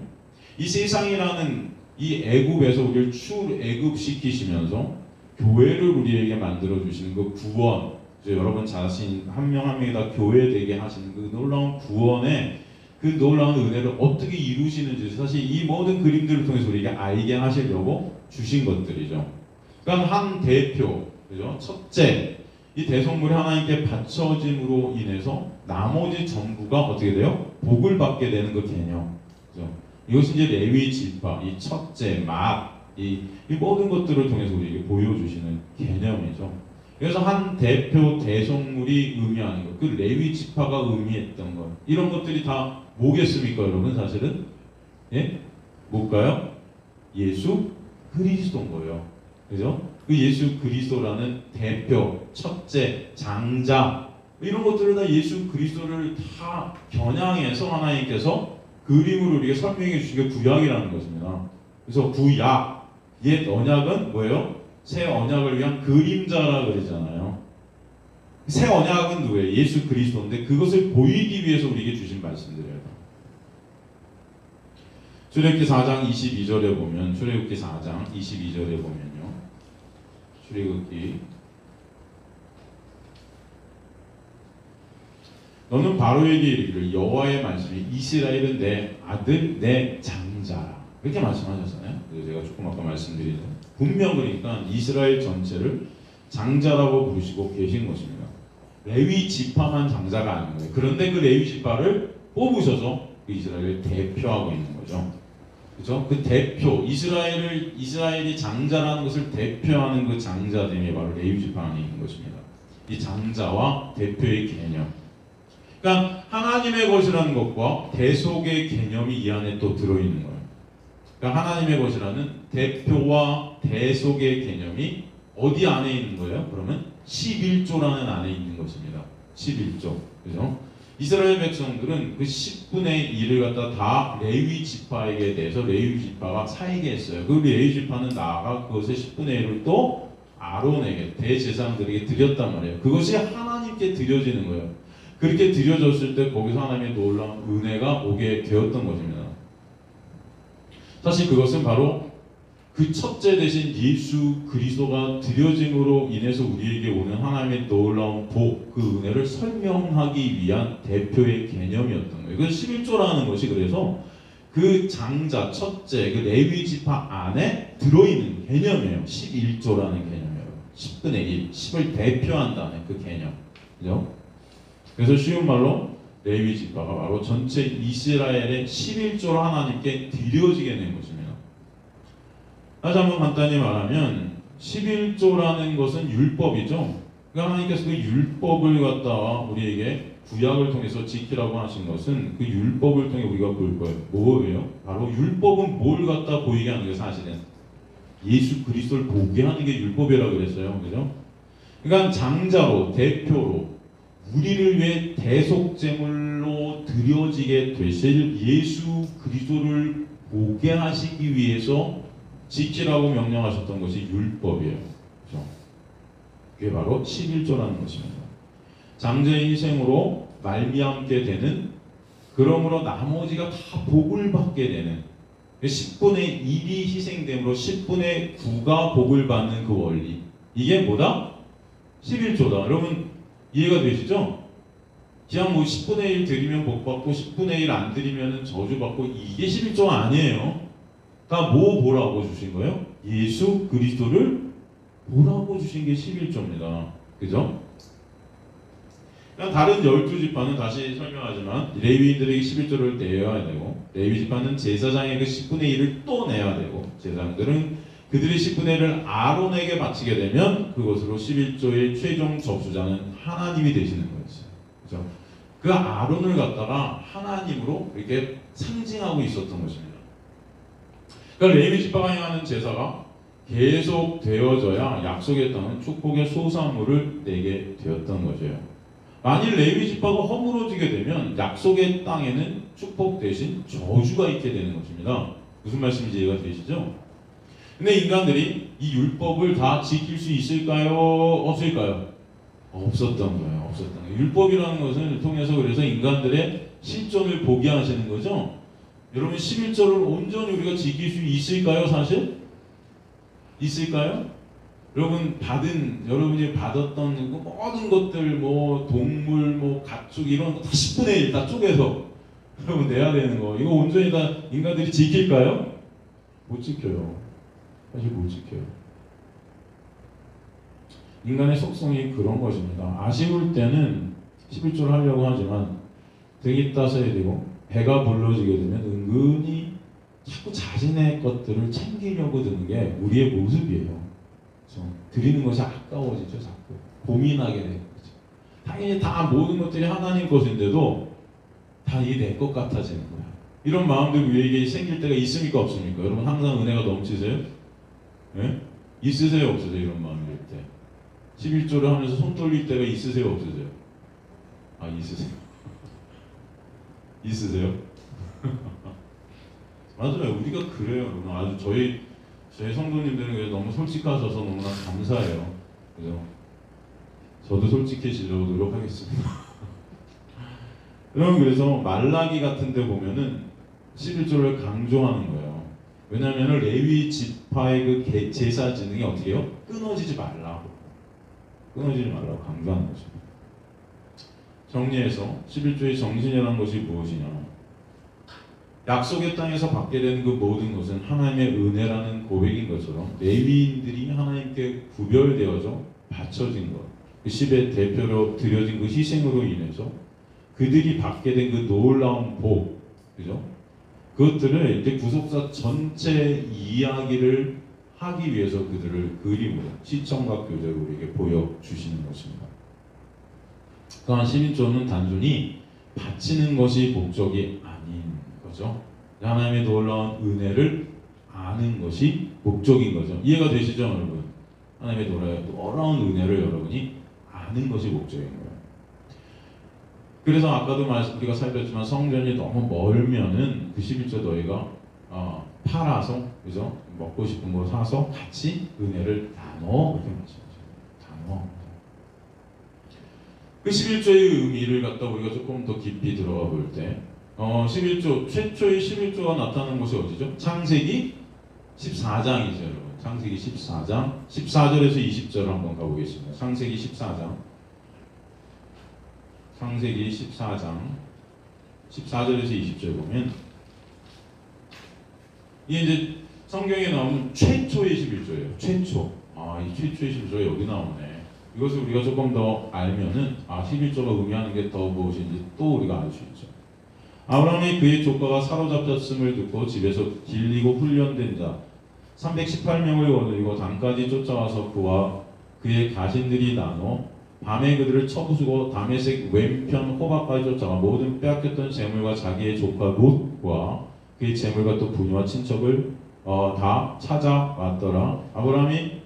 이 세상이라는 이 애굽에서 우리를 출애굽시키시면서 교회를 우리에게 만들어주시는 그 구원, 여러분 자신 한 명 한 명이 다 교회되게 하시는 그 놀라운 구원의 그 놀라운 은혜를 어떻게 이루시는지 사실 이 모든 그림들을 통해서 우리에게 알게 하시려고 주신 것들이죠. 그러니까 한 대표, 그죠? 첫째, 이 대속물이 하나님께 바쳐짐으로 인해서 나머지 전부가 어떻게 돼요? 복을 받게 되는 그 개념. 그죠? 이것이 이제 레위 지파, 이 첫째, 이 모든 것들을 통해서 우리에게 보여주시는 개념이죠. 그래서 한 대표 대속물이 의미하는 것, 그 레위 지파가 의미했던 것, 이런 것들이 다 뭐겠습니까, 여러분? 사실은 예? 뭘까요? 예수 그리스도인 거예요. 그죠? 그 예수 그리스도라는 대표, 첫째, 장자, 이런 것들을 다 예수 그리스도를 다 겨냥해서 하나님께서 그림으로 우리에게 설명해 주신 게 구약이라는 것입니다. 그래서 구약, 옛 언약은 뭐예요? 새 언약을 위한 그림자라 그러잖아요. 새 언약은 누구예요? 예수 그리스도인데 그것을 보이기 위해서 우리에게 주신 말씀들이에요. 출애굽기 4장 22절에 보면 출애굽기 4장 22절에 보면요. 출애굽기. 너는 바로에게 이르기를 여호와의 말씀이 이스라엘은 내 아들 내 장자라 이렇게 말씀하셨잖아요. 그래서 제가 조금 아까 말씀드린 분명 그러니까 이스라엘 전체를 장자라고 부르시고 계신 것입니다. 레위 지파만 장자가 아닌 거예요. 그런데 그 레위 지파를 뽑으셔서 그 이스라엘을 대표하고 있는 거죠. 그렇죠? 그 대표 이스라엘이 장자라는 것을 대표하는 그 장자됨이 바로 레위 지파 안에 있는 것입니다. 이 장자와 대표의 개념. 그러니까 하나님의 것이라는 것과 대속의 개념이 이 안에 또 들어있는 거예요. 그러니까 하나님의 것이라는 대표와 대속의 개념이 어디 안에 있는 거예요? 그러면 11조라는 안에 있는 것입니다. 11조. 그죠? 이스라엘 백성들은 그 10분의 1을 갖다 다 레위 지파에게 대해서 레위 지파가 사에게 했어요. 그 레위 지파는 나아가 그것의 10분의 1을 또 아론에게 대제사장들에게 드렸단 말이에요. 그것이 하나님께 드려지는 거예요. 그렇게 드려졌을 때 거기서 하나님의 놀라운 은혜가 오게 되었던 것입니다. 사실 그것은 바로 그 첫째 대신 예수 그리스도가 드려짐으로 인해서 우리에게 오는 하나님의 놀라운 복, 그 은혜를 설명하기 위한 대표의 개념이었던 거예요. 그 11조라는 것이 그래서 그 장자, 첫째, 그 레위 지파 안에 들어있는 개념이에요. 11조라는 개념이에요. 10분의 1, 10을 대표한다는 그 개념. 그죠? 그래서 쉬운 말로 레위 지파가 바로 전체 이스라엘의 11조를 하나님께 드려지게 된 것입니다. 다시 한번 간단히 말하면 11조라는 것은 율법이죠. 그러니까 하나님께서 그 율법을 갖다가 우리에게 구약을 통해서 지키라고 하신 것은 그 율법을 통해 우리가 볼 거예요. 뭐예요? 바로 율법은 뭘 갖다 보이게 하는 게 사실은 예수 그리스도를 보게 하는 게 율법이라고 그랬어요. 그죠? 그러니까 장자로 대표로 우리를 위해 대속제물로 드려지게 되실 예수 그리스도를 보게 하시기 위해서 지키라고 명령하셨던 것이 율법이에요. 그렇죠? 그게 바로 11조라는 것입니다. 장자의 희생으로 말미암게 되는, 그러므로 나머지가 다 복을 받게 되는 10분의 1이 희생됨으로 10분의 9가 복을 받는 그 원리, 이게 뭐다? 11조다. 여러분 이해가 되시죠? 그냥 뭐 10분의 1 드리면 복 받고 10분의 1 안 드리면 저주 받고, 이게 11조가 아니에요. 다 뭐 보라고 주신 거예요? 예수 그리스도를 보라고 주신 게 11조입니다. 그죠? 다른 12지파는 다시 설명하지만 레위인들에게 11조를 내야 되고, 레위 지파는 제사장의 그 10분의 1을 또 내야 되고, 제사장들은 그들의 10분의 1을 아론에게 바치게 되면 그것으로 11조의 최종 접수자는 하나님이 되시는 거였어요. 그죠? 그 아론을 갖다가 하나님으로 이렇게 상징하고 있었던 것입니다. 그러니까 레위 지파가 행하는 제사가 계속 되어져야 약속의 땅은 축복의 소산물을 내게 되었던 거죠. 만일 레위 지파가 허물어지게 되면 약속의 땅에는 축복 대신 저주가 있게 되는 것입니다. 무슨 말씀인지 이해가 되시죠? 근데 인간들이 이 율법을 다 지킬 수 있을까요? 없을까요? 없었던 거예요. 없었던 거예요. 율법이라는 것을 통해서 그래서 인간들의 실존을 보게 하시는 거죠. 여러분 11조를 온전히 우리가 지킬 수 있을까요? 사실? 있을까요? 여러분이 받았던 그 모든 것들, 뭐 동물, 뭐 가축 이런 거 다 10분의 1 다 쪼개서 여러분 내야 되는 거, 이거 온전히 다 인간들이 지킬까요? 못 지켜요. 사실 못 지켜요. 인간의 속성이 그런 것입니다. 아쉬울 때는 11조를 하려고 하지만 등이 따서야 되고 배가 불러지게 되면 은근히 자꾸 자신의 것들을 챙기려고 드는 게 우리의 모습이에요. 그렇죠? 드리는 것이 아까워지죠. 자꾸 고민하게 되는 거죠. 당연히 다 모든 것들이 하나님 것인데도 다 이게 내 것 같아지는 거야. 이런 마음들이 우리에게 생길 때가 있습니까? 없습니까? 여러분 항상 은혜가 넘치세요? 네? 있으세요? 없으세요? 이런 마음이 들 때 11조를 하면서 손 떨릴 때가 있으세요? 없으세요? 아, 있으세요? 있으세요? 맞아요. 우리가 그래요. 여러분. 아주 저희 성도님들은 너무 솔직하셔서 너무나 감사해요. 그죠? 저도 솔직해지려고 노력하겠습니다. 여러분, 그래서 말라기 같은 데 보면은 11조를 강조하는 거예요. 왜냐하면 레위 지파의 그 제사 지능이 어떻게 해요? 끊어지지 말라고 강조하는 것입니다. 정리해서 11조의 정신이라는 것이 무엇이냐? 약속의 땅에서 받게 되는 그 모든 것은 하나님의 은혜라는 고백인 것처럼 레위인들이 하나님께 구별되어져 바쳐진 것, 그 10의 대표로 드려진 그 희생으로 인해서 그들이 받게 된 그 놀라운 복, 그죠? 그것들을 이제 구속사 전체 이야기를 하기 위해서 그들을 그림으로 시청각 교재로 우리에게 보여주시는 것입니다. 또한 11조는 단순히 바치는 것이 목적이 아닌 거죠. 하나님의 놀라운 은혜를 아는 것이 목적인 거죠. 이해가 되시죠, 여러분? 하나님의 놀라운 은혜를 여러분이 아는 것이 목적인 거예요. 그래서 아까도 우리가 살폈지만 성전이 너무 멀면은 그 11조 너희가 팔아서, 그죠? 먹고 싶은 거 사서 같이 은혜를 나눠, 이렇게 말씀하시죠. 나눠. 그 11조의 의미를 갖다 우리가 조금 더 깊이 들어가 볼 때 11조, 최초의 11조가 나타나는 곳이 어디죠? 창세기 14장이죠, 여러분. 창세기 14장 14절에서 20절 한번 가보겠습니다. 창세기 14장 14절에서 20절 보면 이게 이제 성경에 나오는 최초의 11조예요. 최초. 이 최초의 11조가 여기 나오네. 이것을 우리가 조금 더 알면은 11조가 의미하는 게 더 무엇인지 또 우리가 알 수 있죠. 아브라함이 그의 조카가 사로잡혔음을 듣고 집에서 길리고 훈련된 자 318명을 거느리고 단까지 쫓아와서 그와 그의 가신들이 나눠 밤에 그들을 쳐부수고 다메섹 왼편 호박까지 쫓아가 모든 빼앗겼던 재물과 자기의 조카 롯과 그의 재물과 또 부녀와 친척을 다 찾아왔더라. 아브라함이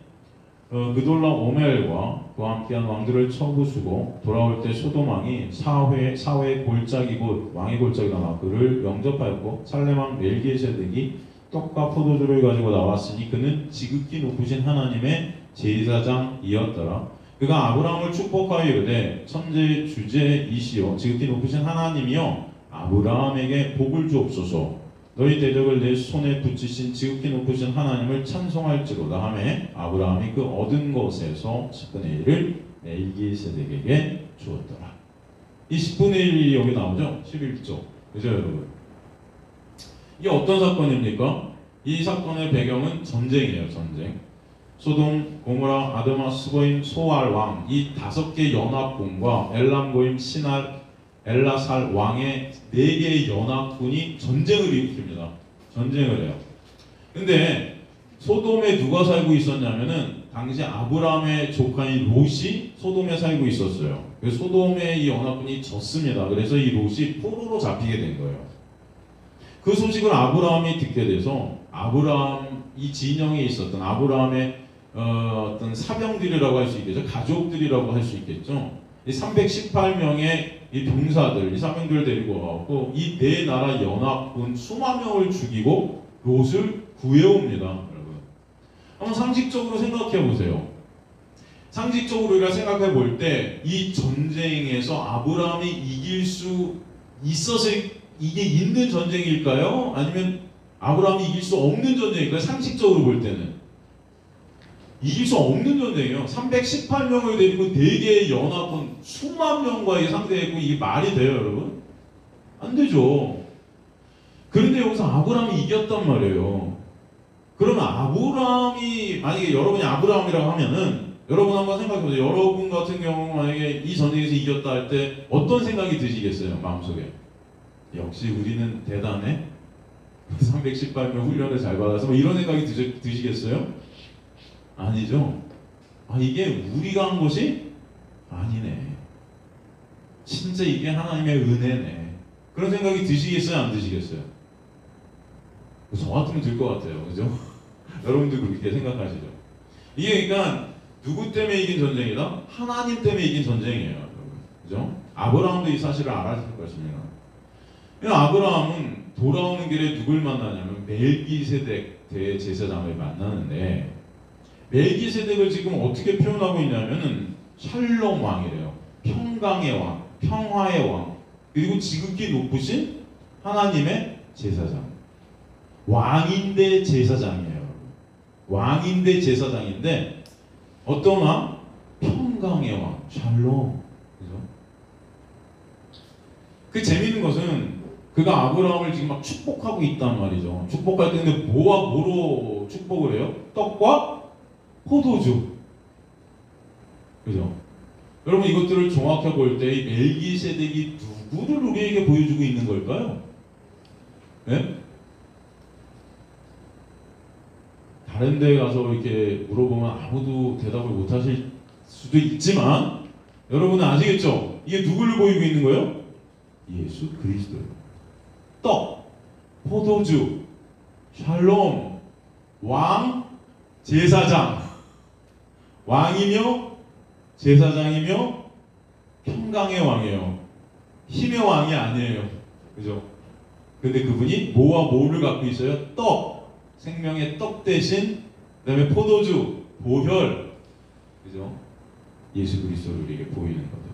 그돌라 오멜과 그와 함께한 왕들을 쳐부수고 돌아올 때 소돔 왕이 사회 골짜기 곧 왕의 골짜기가 그를 영접하였고 살렘 왕 멜기세덱이 떡과 포도주를 가지고 나왔으니 그는 지극히 높으신 하나님의 제사장이었더라. 그가 아브라함을 축복하여 이르되 천지의 주제이시여 지극히 높으신 하나님이여 아브라함에게 복을 주옵소서. 너희 대적을 내 손에 붙이신 지극히 높으신 하나님을 찬송할지로다 하매 아브라함이 그 얻은 것에서 10분의 1을 멜기세덱에게 주었더라. 이 10분의 1이 여기 나오죠? 11조. 그죠, 여러분? 이게 어떤 사건입니까? 이 사건의 배경은 전쟁이에요. 전쟁. 소돔, 고모라, 아드마, 스보임, 소알 왕 이 5개 연합군과 엘람, 고임, 시날, 엘라살 왕의 4개의 연합군이 전쟁을 일으킵니다. 전쟁을 해요. 근데 소돔에 누가 살고 있었냐면은 당시 아브라함의 조카인 롯이 소돔에 살고 있었어요. 그래서 소돔의 이 연합군이 졌습니다. 그래서 이 롯이 포로로 잡히게 된 거예요. 그 소식을 아브라함이 듣게 돼서 아브라함 이 진영에 있었던 아브라함의 어떤 사병들이라고 할 수 있겠죠. 가족들이라고 할 수 있겠죠. 이 318명의 이 병사들, 이 사병들을 데리고 와갖고 이 네 나라 연합군 수만 명을 죽이고 롯을 구해옵니다. 여러분, 한번 상식적으로 생각해 보세요. 상식적으로 우리가 생각해 볼 때 이 전쟁에서 아브라함이 이길 수 있어서 이게 있는 전쟁일까요? 아니면 아브라함이 이길 수 없는 전쟁일까요? 상식적으로 볼 때는 이길 수 없는 전쟁이에요. 318명을 데리고 4개의 연합군 수만 명과 상대했고 이게 말이 돼요, 여러분? 안 되죠. 그런데 여기서 아브라함이 이겼단 말이에요. 그러면 아브라함이 만약에 여러분이 아브라함이라고 하면은 여러분 한번 생각해보세요. 여러분 같은 경우 만약에 이 전쟁에서 이겼다 할 때 어떤 생각이 드시겠어요? 마음속에 역시 우리는 대단해. 318명 훈련을 잘 받아서 뭐 이런 생각이 드시겠어요? 아니죠. 이게 우리가 한 것이 아니네. 진짜 이게 하나님의 은혜네. 그런 생각이 드시겠어요? 안 드시겠어요? 저 같으면 들 것 같아요. 그죠? 여러분들 그렇게 생각하시죠? 이게 그러니까 누구 때문에 이긴 전쟁이다? 하나님 때문에 이긴 전쟁이에요. 여러분. 그죠? 아브라함도 이 사실을 알았을 것입니다. 아브라함은 돌아오는 길에 누굴 만나냐면 멜기세덱 대제사장을 만나는데 멜기세덱을 지금 어떻게 표현하고 있냐면은 샬롬 왕이래요. 평강의 왕, 평화의 왕, 그리고 지극히 높으신 하나님의 제사장. 왕인데 제사장이에요. 왕인데 제사장인데 어떤 왕? 평강의 왕, 샬롬. 그죠? 그 재미있는 것은 그가 아브라함을 지금 막 축복하고 있단 말이죠. 축복할 때 근데 뭐와 뭐로 축복을 해요? 떡과 포도주. 그죠? 여러분 이것들을 종합해 볼 때 이 멜기세덱이 누구를 우리에게 보여주고 있는 걸까요? 네? 다른 데 가서 이렇게 물어보면 아무도 대답을 못 하실 수도 있지만 여러분은 아시겠죠? 이게 누구를 보이고 있는 거예요? 예수 그리스도예요. 떡, 포도주, 샬롬, 왕, 제사장. 왕이며 제사장이며 평강의 왕이에요. 힘의 왕이 아니에요. 그죠? 근데 그분이 뭐와 뭐를 갖고 있어요? 떡, 생명의 떡 대신, 그 다음에 포도주, 보혈. 그죠? 예수 그리스도를 우리에게 보이는 거죠.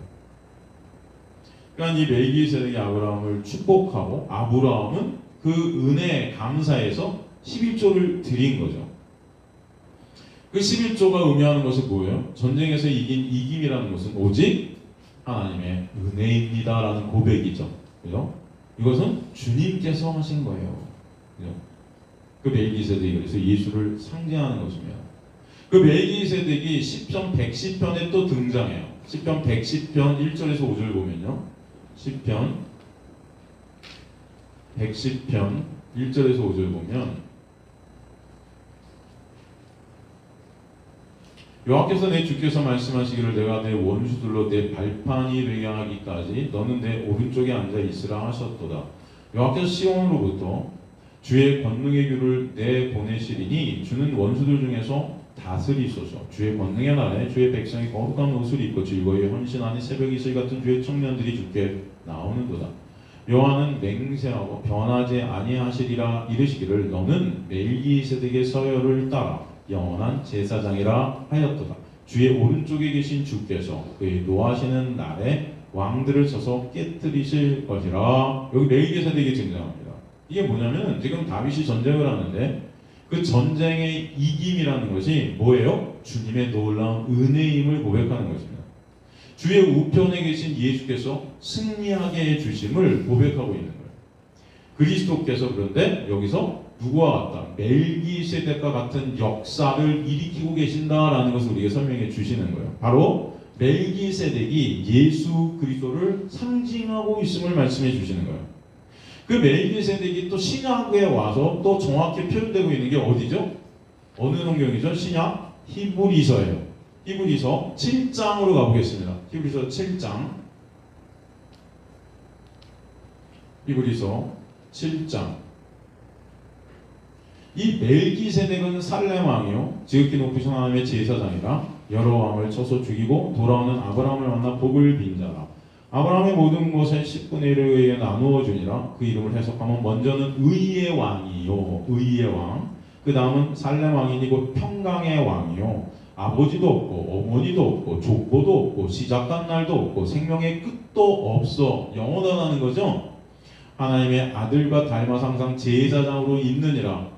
그러니까 이 멜기세덱이 아브라함을 축복하고 아브라함은 그 은혜에 감사해서 11조를 드린 거죠. 그 11조가 의미하는 것은 뭐예요? 전쟁에서 이긴 이김이라는 것은 오직 하나님의 은혜입니다라는 고백이죠. 그죠? 이것은 주님께서 하신 거예요. 그죠? 그 멜기세덱이 그래서 예수를 상징하는 것입니다. 그 멜기세덱이 시편 110편에 또 등장해요. 시편 110편 1절에서 5절 보면요. 시편 110편 1절에서 5절 보면 여호와께서 내 주께서 말씀하시기를 내가 내 원수들로 내 발판이 되게 하기까지 너는 내 오른쪽에 앉아 있으라 하셨도다. 여호와께서 시온으로부터 주의 권능의 규를 내 보내시리니 주는 원수들 중에서 다스리소서. 주의 권능의 날에 주의 백성이 거룩한 옷을 입고 즐거이 헌신하니 새벽 이슬 같은 주의 청년들이 주께 나오는도다. 여호와는 맹세하고 변하지 아니하시리라 이르시기를 너는 멜기세덱의 서열을 따라 영원한 제사장이라 하였도다. 주의 오른쪽에 계신 주께서 그의 노하시는 날에 왕들을 쳐서 깨뜨리실 것이라. 여기 멜기세덱이 등장합니다. 이게 뭐냐면 지금 다윗이 전쟁을 하는데 그 전쟁의 이김이라는 것이 뭐예요? 주님의 놀라운 은혜임을 고백하는 것입니다. 주의 우편에 계신 예수께서 승리하게 해주심을 고백하고 있는 거예요. 그리스도께서 그런데 여기서 누구와 같다? 멜기세덱과 같은 역사를 일으키고 계신다라는 것을 우리에게 설명해 주시는 거예요. 바로 멜기세덱이 예수 그리스도를 상징하고 있음을 말씀해 주시는 거예요. 그 멜기세덱이 또 신약에 와서 또 정확히 표현되고 있는 게 어디죠? 어느 성경이죠? 신약 히브리서예요. 히브리서 7장으로 가보겠습니다. 히브리서 7장. 히브리서 7장. 이 멜기세덱은 살렘 왕이요 지극히 높으신 하나님의 제사장이라 여러 왕을 쳐서 죽이고 돌아오는 아브라함을 만나 복을 빈 자라. 아브라함의 모든 것의 10분의 1을 그에게 나누어 주니라. 그 이름을 해석하면 먼저는 의의 왕이요 의의 왕, 그 다음은 살렘 왕이니 곧 평강의 왕이요 아버지도 없고 어머니도 없고 족보도 없고 시작한 날도 없고 생명의 끝도 없어 영원하다는 거죠. 하나님의 아들과 닮아서 항상 제사장으로 있느니라.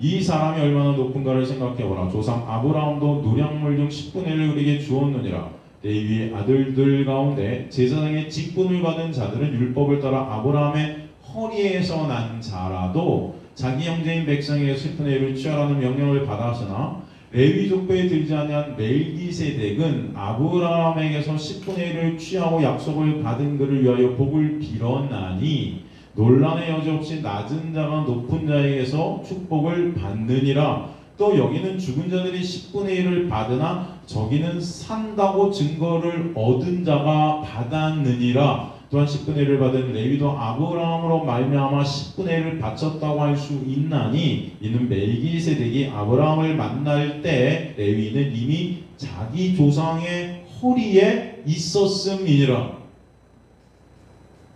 이 사람이 얼마나 높은가를 생각해보라. 조상 아브라함도 노량물 중 10분의 1을 그에게 주었느니라. 레위의 아들들 가운데 제사장의 직분을 받은 자들은 율법을 따라 아브라함의 허리에서 난 자라도 자기 형제인 백성에게 10분의 1을 취하라는 명령을 받았으나 레위 족보에 들지 아니한 멜기세덱은 아브라함에게서 10분의 1을 취하고 약속을 받은 그를 위하여 복을 빌었나니 논란의 여지 없이 낮은 자가 높은 자에게서 축복을 받느니라. 또 여기는 죽은 자들이 10분의 1을 받으나 저기는 산다고 증거를 얻은 자가 받았느니라. 또한 10분의 1을 받은 레위도 아브라함으로 말미암아 10분의 1을 바쳤다고 할 수 있나니 이는 멜기세덱이 아브라함을 만날 때 레위는 이미 자기 조상의 허리에 있었음이니라.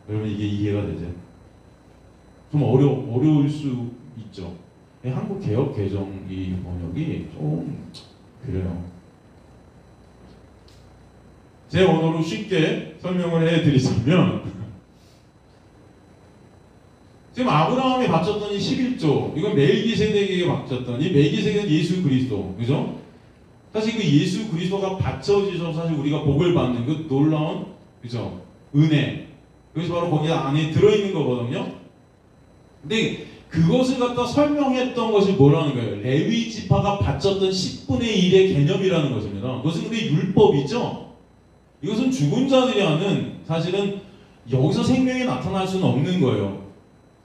여러분 이게 이해가 되죠? 좀 어려울 수 있죠. 한국 개혁 개정 이 번역이 좀 그래요. 제 언어로 쉽게 설명을 해드리자면 지금 아브라함이 바쳤던 이 11조, 이건 멜기세덱에게 바쳤던 이 멜기세덱은 예수 그리스도, 그죠? 사실 그 예수 그리스도가 바쳐지셔서 사실 우리가 복을 받는 그 놀라운, 그죠? 은혜. 그래서 바로 거기 안에 들어있는 거거든요. 근데 그것을 갖다 설명했던 것이 뭐라는 거예요? 레위 지파가 바쳤던 10분의 1의 개념이라는 것입니다. 그것은 근데 율법이죠. 이것은 죽은 자들이 하는, 사실은 여기서 생명이 나타날 수는 없는 거예요.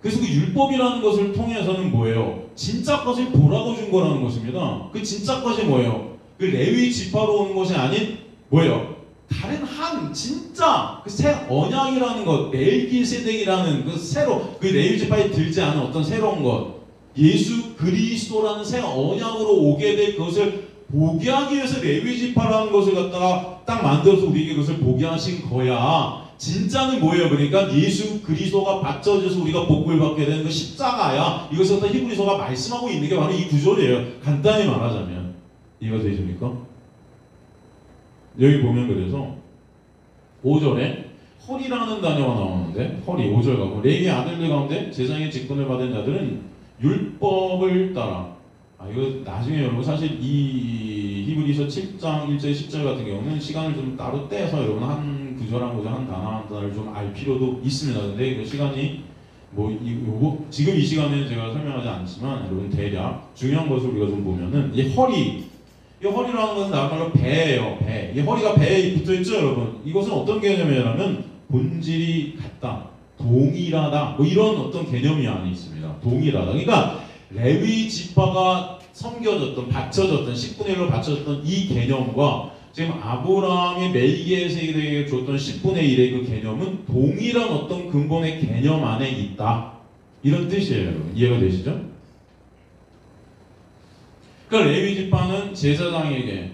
그래서 그 율법이라는 것을 통해서는 뭐예요? 진짜 것을 보라고 준 거라는 것입니다. 그 진짜 것이 뭐예요? 그 레위 지파로 오는 것이 아닌 뭐예요? 다른 한 진짜 그 새 언약이라는 것, 멜기세덱이라는 그 새로 그 레위 지파에 들지 않은 어떤 새로운 것, 예수 그리스도라는 새 언약으로 오게 될 것을 보게 하기 위해서 레위 지파라는 것을 갖다가 딱 만들어서 우리에게 그것을 보게 하신 거야. 진짜는 뭐예요? 그러니까 예수 그리스도가 바쳐져서 우리가 복을 받게 되는 그 십자가야. 이것을 갖다 히브리서가 말씀하고 있는 게 바로 이 구절이에요. 간단히 말하자면 이해가 되십니까? 여기 보면 그래서 5절에 허리라는 단어가 나오는데, 허리 5절 가고 레위 아들들 가운데 제사장의 직분을 받은 자들은 율법을 따라, 이거 나중에 여러분 사실 이 히브리서 7장 1절 10절 같은 경우는 시간을 좀 따로 떼서 여러분 한 구절 한 구절 한 단어 한 단어를 좀 알 필요도 있습니다. 근데 그 시간이 요거 지금 이 시간에는 제가 설명하지 않지만 여러분 대략 중요한 것을 우리가 좀 보면은 이 허리라는 것은 나말로 배예요. 배. 이 허리가 배에 붙어있죠, 여러분. 이것은 어떤 개념이냐면 본질이 같다, 동일하다, 뭐 이런 어떤 개념이 안에 있습니다. 동일하다. 그러니까 레위 지파가 섬겨졌던, 바쳐졌던, 10분의 1로 바쳐졌던 이 개념과 지금 아브라함이 멜기세덱에게 줬던 10분의 1의 그 개념은 동일한 어떤 근본의 개념 안에 있다. 이런 뜻이에요, 여러분. 이해가 되시죠? 그러니까 레위 지파는 제사장에게,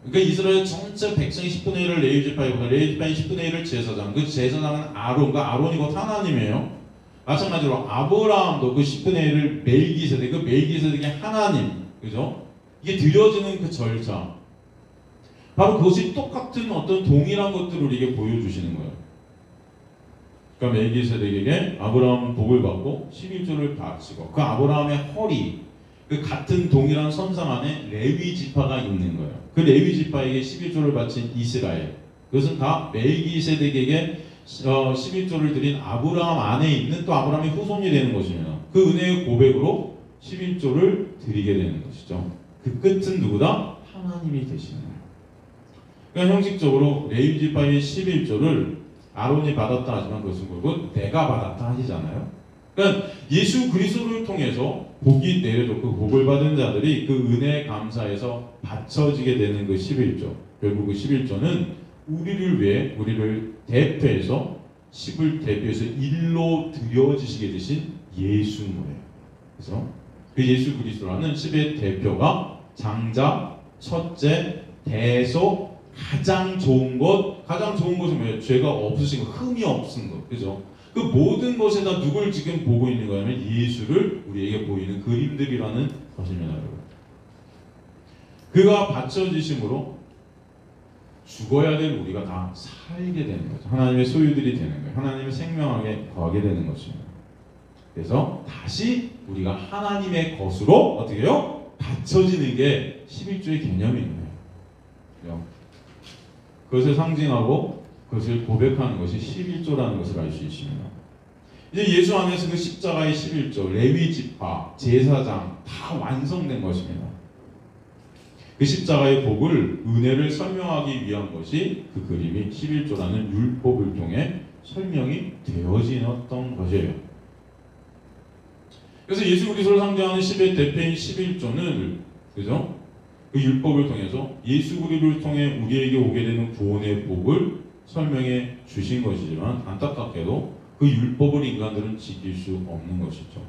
그러니까 이스라엘 전체 백성의 10분의 1을 레위 지파에 보면 레위 지파의 10분의 1을 제사장, 그 제사장은 아론, 그러니까 아론이 곧 하나님이에요. 마찬가지로 아브라함도 그 10분의 1을 멜기세덱, 그 멜기세덱의 하나님, 그죠? 이게 드려지는 그 절차, 바로 그것이 똑같은 어떤 동일한 것들을 우리에게 보여주시는 거예요. 그러니까 멜기세덱에게 아브라함은 복을 받고 11조를 바치고 그 아브라함의 허리, 그 같은 동일한 선상 안에 레위 지파가 있는 거예요. 그 레위 지파에게 11조를 바친 이스라엘, 그것은 다 멜기세덱에게 11조를 드린 아브라함 안에 있는 또 아브라함의 후손이 되는 것입니다. 그 은혜의 고백으로 11조를 드리게 되는 것이죠. 그 끝은 누구다? 하나님이 되시는 거예요. 그러니까 형식적으로 레위 지파의 11조를 아론이 받았다 하지만 그것은 결국 내가 받았다 하시잖아요. 그러니까 예수 그리스도를 통해서 복이 내려졌고 그 복을 받은 자들이 그 은혜에 감사해서 바쳐지게 되는 그 11조, 결국 그 11조는 우리를 위해, 우리를 대표해서 10을 대표해서 일로 드려지시게 되신 예수인 거예요. 그래서 그 예수 그리스도라는 10의 대표가 장자, 첫째, 대소, 가장 좋은 것은 뭐예요? 죄가 없으신 것, 흠이 없은 것, 그죠? 그 모든 것에다 누굴 지금 보고 있는 거냐면 예수를 우리에게 보이는 그림들이라는 것입니다, 여러분. 그가 바쳐지심으로 죽어야 될 우리가 다 살게 되는 거죠. 하나님의 소유들이 되는 거예요. 하나님의 생명하게 거하게 되는 것입니다. 그래서 다시 우리가 하나님의 것으로 어떻게 해요? 바쳐지는 게 11조의 개념인 거예요. 그것을 상징하고 그것을 고백하는 것이 11조라는 것을 알 수 있습니다. 이제 예수 안에서 그 십자가의 11조, 레위 지파, 제사장 다 완성된 것입니다. 그 십자가의 복을, 은혜를 설명하기 위한 것이 그 그림이 11조라는 율법을 통해 설명이 되어지었던 것이에요. 그래서 예수 그리스도를 상징하는 10의 대표인 11조는, 그죠? 그 율법을 통해서 예수 그리스도를 통해 우리에게 오게 되는 구원의 복을 설명해 주신 것이지만 안타깝게도 그 율법을 인간들은 지킬 수 없는 것이죠.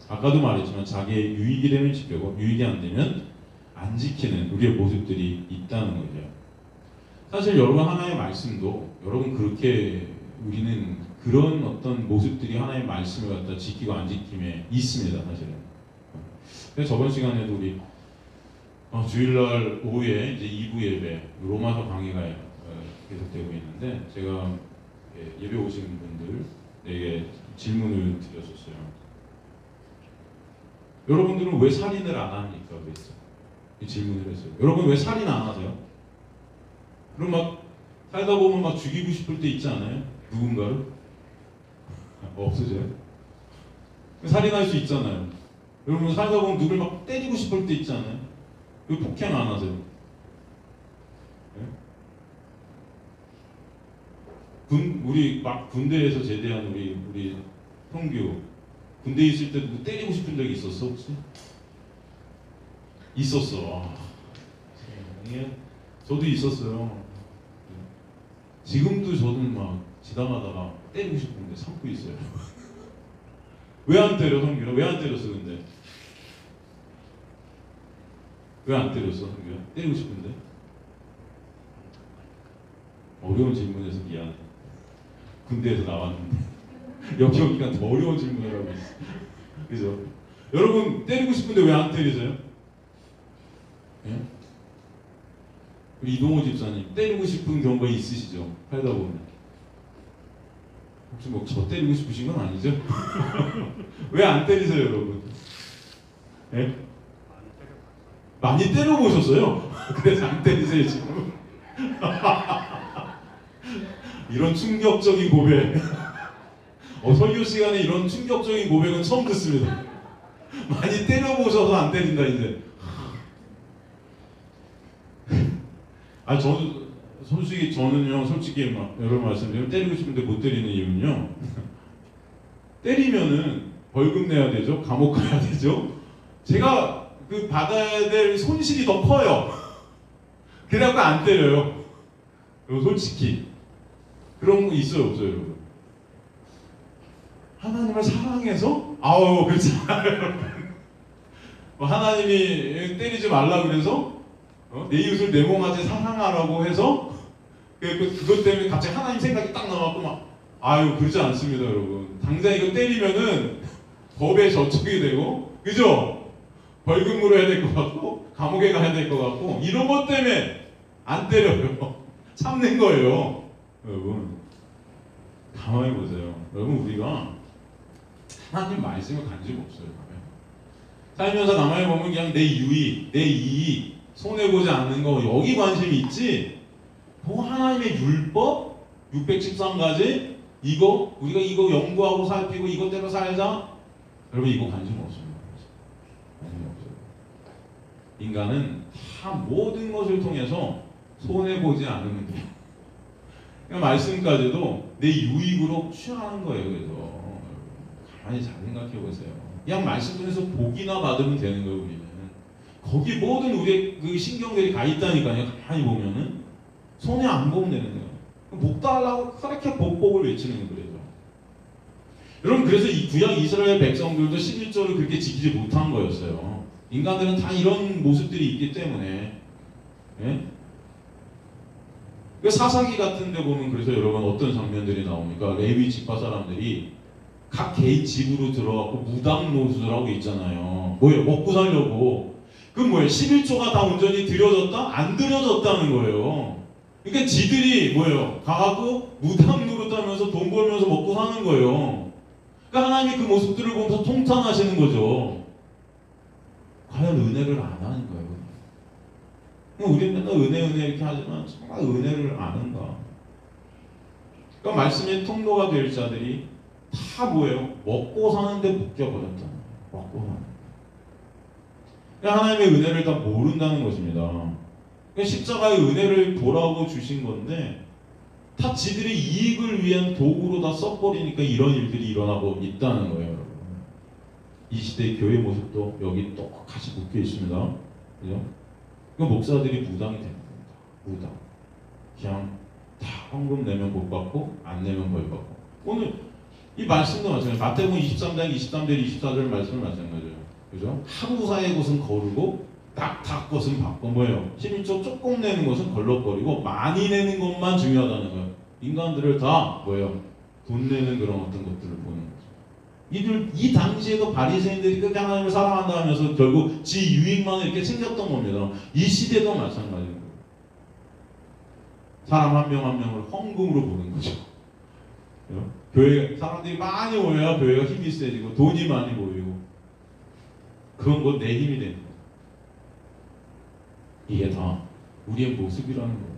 아까도 말했지만 자기의 유익이 되면 지키고 유익이 안 되면 안 지키는 우리의 모습들이 있다는 거죠. 사실 여러분 하나의 말씀도 여러분 그렇게 우리는 그런 어떤 모습들이 하나의 말씀을 갖다 지키고 안 지킴에 있습니다, 사실은. 그래서 저번 시간에도 우리 주일날 오후에 이제 2부 예배 로마서 강의가 계속되고 있는데 제가 예배 오신 분들에게 질문을 드렸었어요. 여러분들은 왜 살인을 안 합니까? 그랬어. 이 질문을 했어요. 여러분 왜 살인 안 하세요? 그럼 막 살다 보면 막 죽이고 싶을 때 있지 않아요? 누군가를? 없으세요? 살인할 수 있잖아요. 여러분 살다 보면 누굴 막 때리고 싶을 때 있지 않아요? 왜 폭행 안 하세요? 네? 우리 막 군대에서 제대한 우리 형규 군대에 있을 때 누구 때리고 싶은 적이 있었어 혹시? 있었어. 저도 있었어요. 지금도 저는 막 지나가다가 때리고 싶은데 참고 있어요. 왜 안 때려 성규야? 왜 안 때렸어 근데? 왜 안 때렸어 성규야? 때리고 싶은데? 어려운 질문에서 미안해. 군대에서 나왔는데 여기 오니까 더 어려운 질문을 하고 있어. 그죠? 여러분 때리고 싶은데 왜 안 때리세요? 예? 우리 이동호 집사님 때리고 싶은 경우가 있으시죠? 살다 보면 혹시 뭐 저 때리고 싶으신 건 아니죠? 왜 안 때리세요 여러분? 예? 많이 때려보셨어요? 그래서 안 때리세요 지금? 이런 충격적인 고백 설교 시간에 이런 충격적인 고백은 처음 듣습니다. 많이 때려보셔서 안 때린다 이제. 저는요 솔직히 막 여러분 말씀드리면 때리고 싶은데 못 때리는 이유는요. 때리면은 벌금 내야 되죠, 감옥 가야 되죠. 제가 그 받아야 될 손실이 더 커요. 그래갖고 안 때려요. 솔직히 그런 거 있어요 없어요 여러분? 하나님을 사랑해서? 아우 그렇지 않아요. 하나님이 때리지 말라 그래서 내 이웃을 내 몸같이 사랑하라고 해서 그것 때문에 갑자기 하나님 생각이 딱 나왔고 막 아유 그렇지 않습니다 여러분. 당장 이거 때리면은 법에 저촉이 되고 그죠? 벌금 물어야 될 것 같고 감옥에 가야 될 것 같고 이런 것 때문에 안 때려요. 참는 거예요. 여러분 가만히 보세요. 여러분 우리가 하나님 말씀에 관심 없어요. 살면서 가만히 보면 그냥 내 유익, 내 이익, 손해보지 않는 거 여기 관심이 있지 뭐 하나님의 율법 613가지 이거 우리가 이거 연구하고 살피고 이것대로 살자 여러분 이거 관심 없습니다. 관심 없어요. 인간은 다 모든 것을 통해서 손해보지 않으면 돼요. 그러니까 말씀까지도 내 유익으로 취하는 거예요. 그래서 가만히 잘 생각해 보세요. 그냥 말씀 통해서 복이나 받으면 되는 거예요. 우리는 거기 모든 우리의 그 신경들이 가 있다니까요. 가만히 보면은 손해 안 보면 되는 거예요. 복 달라고 그렇게 복복을 외치는 거예요. 여러분 그래서 이 구약 이스라엘 백성들도 11조를 그렇게 지키지 못한 거였어요. 인간들은 다 이런 모습들이 있기 때문에. 예? 그 사사기 같은 데 보면 그래서 여러분 어떤 장면들이 나옵니까? 레위 지파 사람들이 각 개인 집으로 들어가고 무당 노릇을 하고 있잖아요. 뭐예요? 먹고 살려고. 그럼 뭐예요? 11조가 다 온전히 들여졌다? 안 들여졌다는 거예요. 그러니까 지들이 뭐예요? 가갖고 무당 노릇하면서 돈 벌면서 먹고 사는 거예요. 그러니까 하나님이 그 모습들을 보면서 통탄하시는 거죠. 과연 은혜를 안 하는 거예요. 우리는 맨날 은혜 이렇게 하지만 정말 은혜를 아는가? 그러니까 말씀의 통로가 될 자들이 다 뭐예요? 먹고 사는데 묶여버렸잖아요. 먹고 사는. 그러니까 하나님의 은혜를 다 모른다는 것입니다. 그러니까 십자가의 은혜를 보라고 주신 건데 다 지들의 이익을 위한 도구로 다 써버리니까 이런 일들이 일어나고 있다는 거예요. 여러분. 이 시대의 교회 모습도 여기 똑같이 묶여 있습니다. 그죠? 그러니까 목사들이 무당이 되는 겁니다. 무당. 그냥 다 헌금 내면 복 받고 안 내면 벌 받고. 오늘 이 말씀도 마찬가지예요. 마태복음 23장 23절 24절 말씀을 마찬가지예요. 그죠? 하루 사이의 것은 거르고 딱 것은 받고 뭐예요? 11조 조금 내는 것은 걸러버리고 많이 내는 것만 중요하다는 거예요. 인간들을 다 뭐예요? 돈 내는 그런 어떤 것들을 보는 거죠. 이 당시에도 바리새인들이 그렇게 하나님을 사랑한다 하면서 결국 지 유익만 이렇게 챙겼던 겁니다. 이 시대도 마찬가지예요. 사람 한 명 한 명을 헌금으로 보는 거죠. 교회 사람들이 많이 모여야 교회가 힘이 세지고 돈이 많이 모이고 그런 건 내 힘이 되는 거예요. 이게 다 우리의 모습이라는 거예요.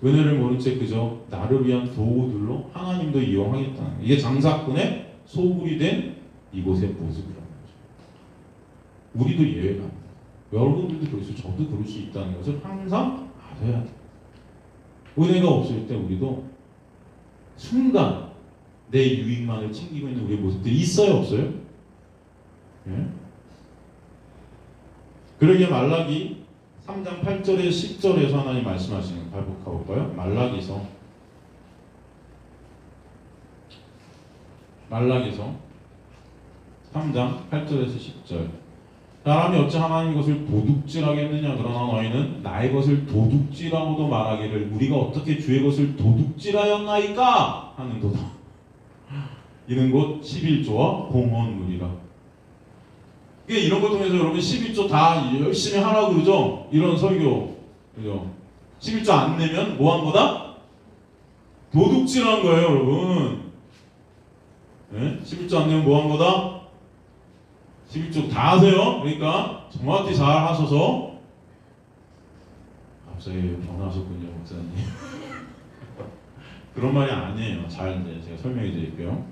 은혜를 모른 채 그저 나를 위한 도구들로 하나님도 이용하겠다는 거예요. 이게 장사꾼의 소굴이 된 이곳의 모습이라는 거죠. 우리도 예외가 아닙니다. 여러분들도 그럴 수, 저도 그럴 수 있다는 것을 항상 알아야 돼요. 은혜가 없을 때 우리도 순간 내 유익만을 챙기고 있는 우리의 모습들이 있어요, 없어요? 예? 그러기에 말라기 3장 8절에 10절에서 하나님 말씀하시는 거 가볼까요? 말라기서 3장 8절에서 10절. 사람이 어찌 하나님 것을 도둑질하겠느냐? 그러나 너희는 나의 것을 도둑질하고도 말하기를 우리가 어떻게 주의 것을 도둑질하였나이까? 하는도다. 이는 곧 11조와 봉헌물이라. 이런 걸 통해서 여러분 11조 다 열심히 하라고 그러죠? 이런 설교. 그죠? 11조 안 내면 뭐 한 거다? 도둑질한 거예요, 여러분. 네? 11조 안 내면 뭐 한 거다? 11조 다 하세요. 그러니까 정확히 잘 하셔서. 갑자기 변하셨군요, 목사님. 그런 말이 아니에요. 잘 이제 제가 설명해 드릴게요.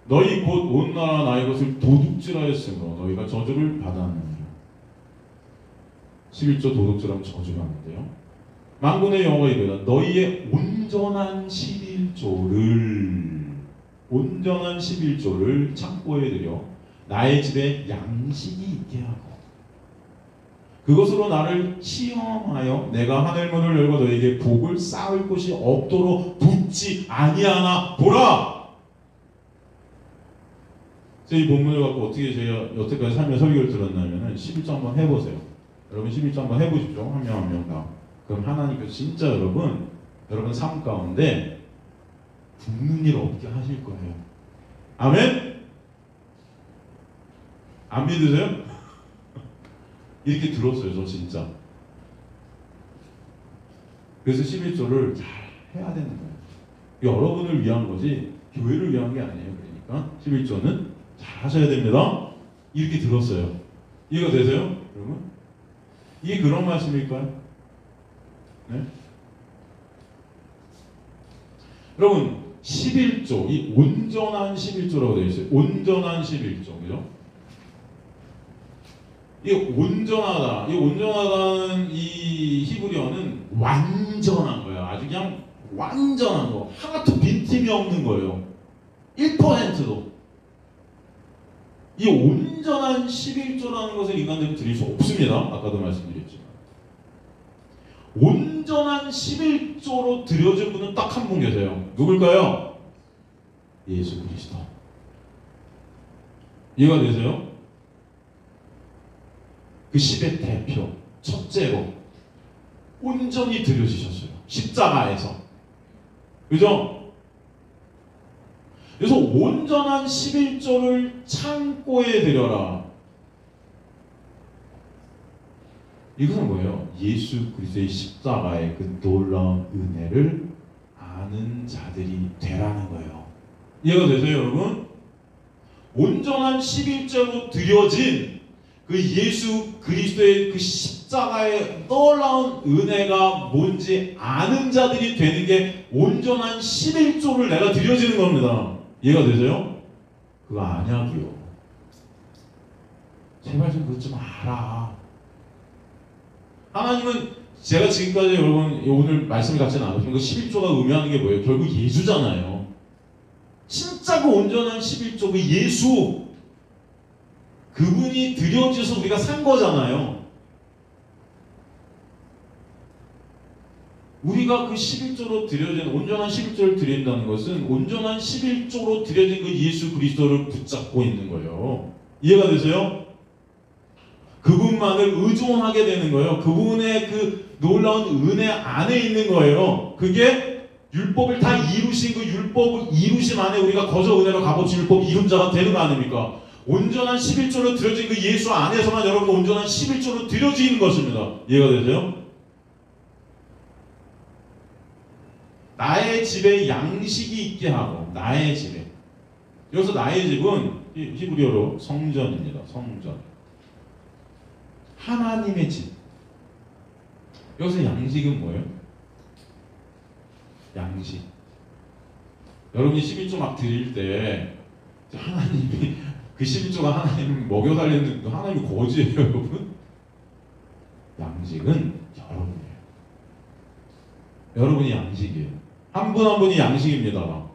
너희 곧 온 나라 나의 것을 도둑질하였으므로 너희가 저주를 받았느니라. 11조 도둑질하면 저주가 있는데요. 만군의 여호와가 이르노라 너희의 온전한 11조를 창고에 들여 나의 집에 양식이 있게 하고 그것으로 나를 시험하여 내가 하늘 문을 열고 너에게 복을 쌓을 곳이 없도록 붙지 아니하나 보라. 이 본문을 갖고 어떻게 제가 여태까지 삶의 설교를 들었냐면은 11조 한번 해보세요. 여러분 11조 한번 해보십시오. 한 명 한 명 다. 그럼 하나님께서 진짜 여러분 삶 가운데 굶는 일 없게 하실 거예요. 아멘? 안 믿으세요? 이렇게 들었어요, 저 진짜. 그래서 11조를 잘 해야 되는 거예요. 여러분을 위한 거지 교회를 위한 게 아니에요. 그러니까 11조는 잘 하셔야 됩니다. 이렇게 들었어요. 이해가 되세요? 여러분? 이게 그런 말씀일까요? 네? 여러분 11조, 이 온전한 11조라고 되어 있어요. 온전한 11조, 그죠? 이 온전하다는 이 히브리어는 완전한 거예요. 아주 그냥 완전한 거. 하나도 빈틈이 없는 거예요. 1%도. 이 온전한 11조라는 것을 인간들이 드릴 수 없습니다. 아까도 말씀드렸지만. 온전한 11조로 드려진 분은 딱 한 분 계세요. 누굴까요? 예수 그리스도. 이해가 되세요? 그 10의 대표, 첫째로 온전히 드려지셨어요. 십자가에서. 그죠? 그래서 온전한 11조를 창고에 들여라. 이것은 뭐예요? 예수 그리스도의 십자가의 그 놀라운 은혜를 아는 자들이 되라는 거예요. 이해가 되세요, 여러분? 온전한 11조로 드려진 그 예수 그리스도의 그 십자가의 놀라운 은혜가 뭔지 아는 자들이 되는 게 온전한 11조를 내가 드려지는 겁니다. 이해가 되세요? 그거 아냐고요. 제발 좀 그것 좀 알아. 하나님은 제가 지금까지 여러분 오늘 말씀을 갖지는 않았지만 그 11조가 의미하는 게 뭐예요? 결국 예수잖아요. 진짜 그 온전한 11조 그 예수 그분이 드려져서 우리가 산 거잖아요. 우리가 그 11조로 드려진 온전한 11조를 드린다는 것은 온전한 11조로 드려진 그 예수 그리스도를 붙잡고 있는 거예요. 이해가 되세요? 그분만을 의존하게 되는 거예요. 그분의 그 놀라운 은혜 안에 있는 거예요. 그게 율법을 다 이루신 그 율법을 이루심 안에 우리가 거저 은혜로 값없이 율법 이룬 자가 되는 거 아닙니까? 온전한 11조로 드려진 그 예수 안에서만 여러분 온전한 11조로 드려지는 것입니다. 이해가 되세요? 나의 집에 양식이 있게 하고 나의 집에 여기서 나의 집은 히브리어로 성전입니다. 성전. 하나님의 집. 여기서 양식은 뭐예요? 양식. 여러분이 11조 막 드릴 때 하나님이 그 11조가 하나님 먹여달랬는데 하나님이 거지예요, 여러분? 양식은 여러분이에요. 여러분이 양식이에요. 한 분 한 분이 양식입니다.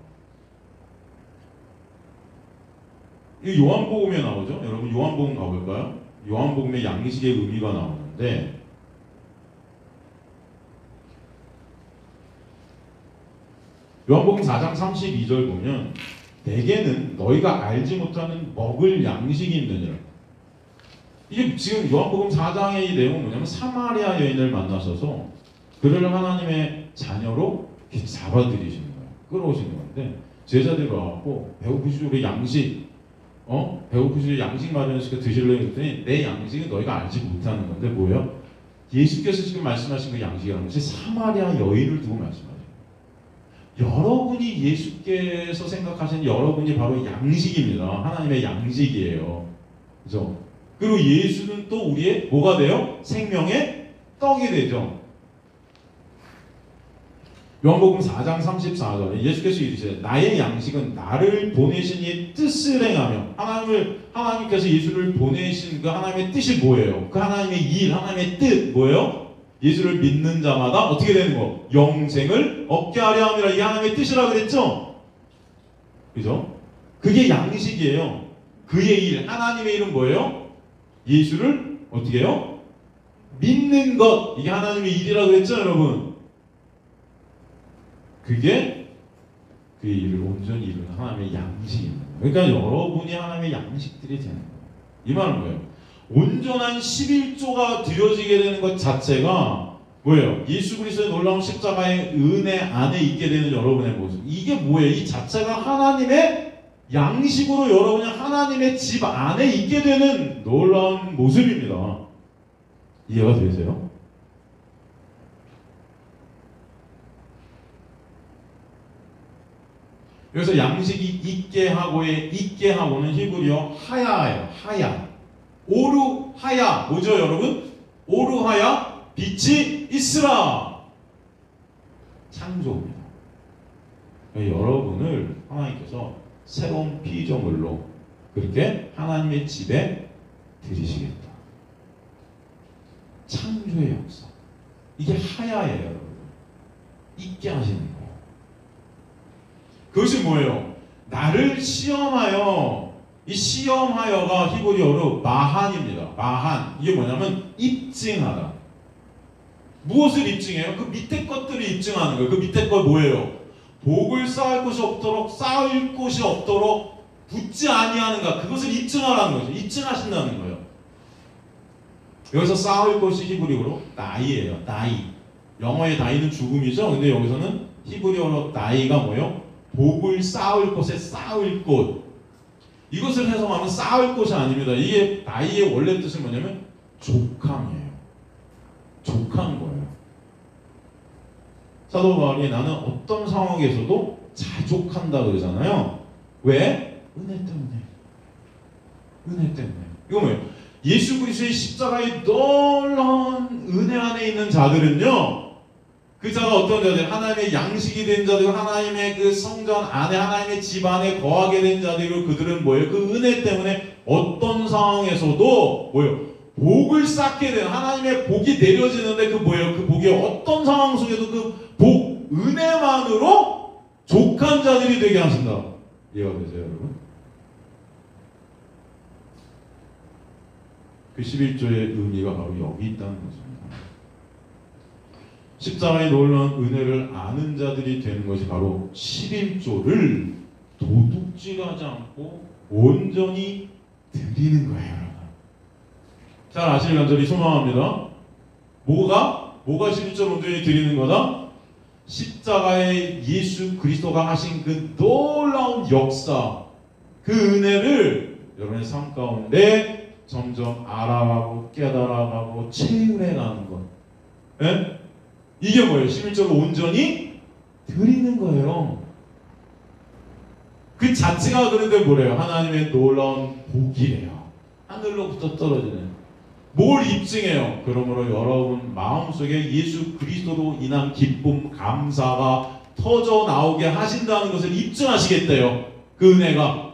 이 요한복음에 나오죠? 여러분 요한복음 가볼까요? 요한복음에 양식의 의미가 나오는데 요한복음 4장 32절 보면 내게는 너희가 알지 못하는 먹을 양식이 있느니라. 이게 지금 요한복음 4장의 이 내용은 뭐냐면 사마리아 여인을 만나셔서 그를 하나님의 자녀로 이렇게 잡아들이시는 거예요. 끌어오시는 건데 제자들이 와갖고 배고프시죠? 우리 양식 배고프시죠? 양식 마련시켜 드시려고 했더니 내 양식은 너희가 알지 못하는 건데 뭐예요? 예수께서 지금 말씀하신 그 양식이라는 것이 사마리아 여인을 두고 말씀하세요. 여러분이 예수께서 생각하시는 여러분이 바로 양식입니다. 하나님의 양식이에요. 그죠? 그리고 예수는 또 우리의 뭐가 돼요? 생명의 떡이 되죠. 요한복음 4장 34절에 예수께서 이르시되 나의 양식은 나를 보내신 이의 뜻을 행하며 하나님께서 예수를 보내신 그 하나님의 뜻이 뭐예요? 그 하나님의 일, 하나님의 뜻 뭐예요? 예수를 믿는 자마다 어떻게 되는 거? 영생을 얻게 하려 함이라. 이게 하나님의 뜻이라 그랬죠? 그죠? 그게 양식이에요. 그의 일, 하나님의 일은 뭐예요? 예수를 어떻게 해요? 믿는 것. 이게 하나님의 일이라 그랬죠, 여러분? 그게 그의 일을 온전히 이루는 하나님의 양식입니다. 그러니까 여러분이 하나님의 양식들이 되는 거예요. 이 말은 뭐예요? 온전한 11조가 드려지게 되는 것 자체가 뭐예요? 예수 그리스도의 놀라운 십자가의 은혜 안에 있게 되는 여러분의 모습. 이게 뭐예요? 이 자체가 하나님의 양식으로 여러분이 하나님의 집 안에 있게 되는 놀라운 모습입니다. 이해가 되세요? 여기서 양식이 있게 하고의 있게 하고는 히브리어 하야예요. 하야. 오르하야 뭐죠, 여러분? 오르하야 빛이 있으라. 창조입니다. 여러분을 하나님께서 새로운 피조물로 그렇게 하나님의 집에 들이시겠다. 창조의 역사. 이게 하야예요, 여러분. 있게 하시는 거예요. 그것이 뭐예요? 나를 시험하여. 이 시험하여가 히브리어로 마한입니다. 마한. 이게 뭐냐면 입증하다. 무엇을 입증해요? 그 밑에 것들을 입증하는 거예요. 그 밑에 것 뭐예요? 복을 쌓을 곳이 없도록 붙지 아니하는가. 그것을 입증하라는 거죠. 입증하신다는 거예요. 여기서 쌓을 곳이 히브리어로 나이예요. 나이. 영어의 나이는 죽음이죠. 근데 여기서는 히브리어로 나이가 뭐예요? 복을 쌓을 곳에 쌓을 곳. 이것을 해석하면 쌓을 곳이 아닙니다. 이게 나이의 원래 뜻은 뭐냐면 족함이에요. 족한 거예요. 사도 바울이 나는 어떤 상황에서도 자족한다 그러잖아요. 왜? 은혜 때문에. 은혜 때문에. 이거 뭐예요? 예수 그리스도의 십자가의 놀라운 은혜 안에 있는 자들은요. 그 자가 어떤 자들? 하나님의 양식이 된 자들, 하나님의 그 성전 안에, 하나님의 집 안에 거하게 된 자들이고 그들은 뭐예요? 그 은혜 때문에 어떤 상황에서도 뭐예요? 복을 쌓게 되는 하나님의 복이 내려지는데 그 뭐예요? 그 복이 어떤 상황 속에도 그 복, 은혜만으로 족한 자들이 되게 하신다. 이해가 되세요, 여러분? 그 11조의 의미가 바로 여기 있다는 것입니다. 십자가의 놀라운 은혜를 아는 자들이 되는 것이 바로 11조를 도둑질하지 않고 온전히 드리는 거예요, 여러분. 잘 아시는 간절히 소망합니다. 뭐가 11조를 온전히 드리는 거다? 십자가의 예수 그리스도가 하신 그 놀라운 역사, 그 은혜를 여러분의 삶 가운데 점점 알아가고 깨달아가고 체험해가는 것. 네? 이게 뭐예요? 11조를 온전히 드리는 거예요. 그 자체가 그런데 뭐래요? 하나님의 놀라운 복이래요. 하늘로부터 떨어지는. 뭘 입증해요? 그러므로 여러분 마음속에 예수 그리스도로 인한 기쁨, 감사가 터져 나오게 하신다는 것을 입증하시겠대요. 그 은혜가.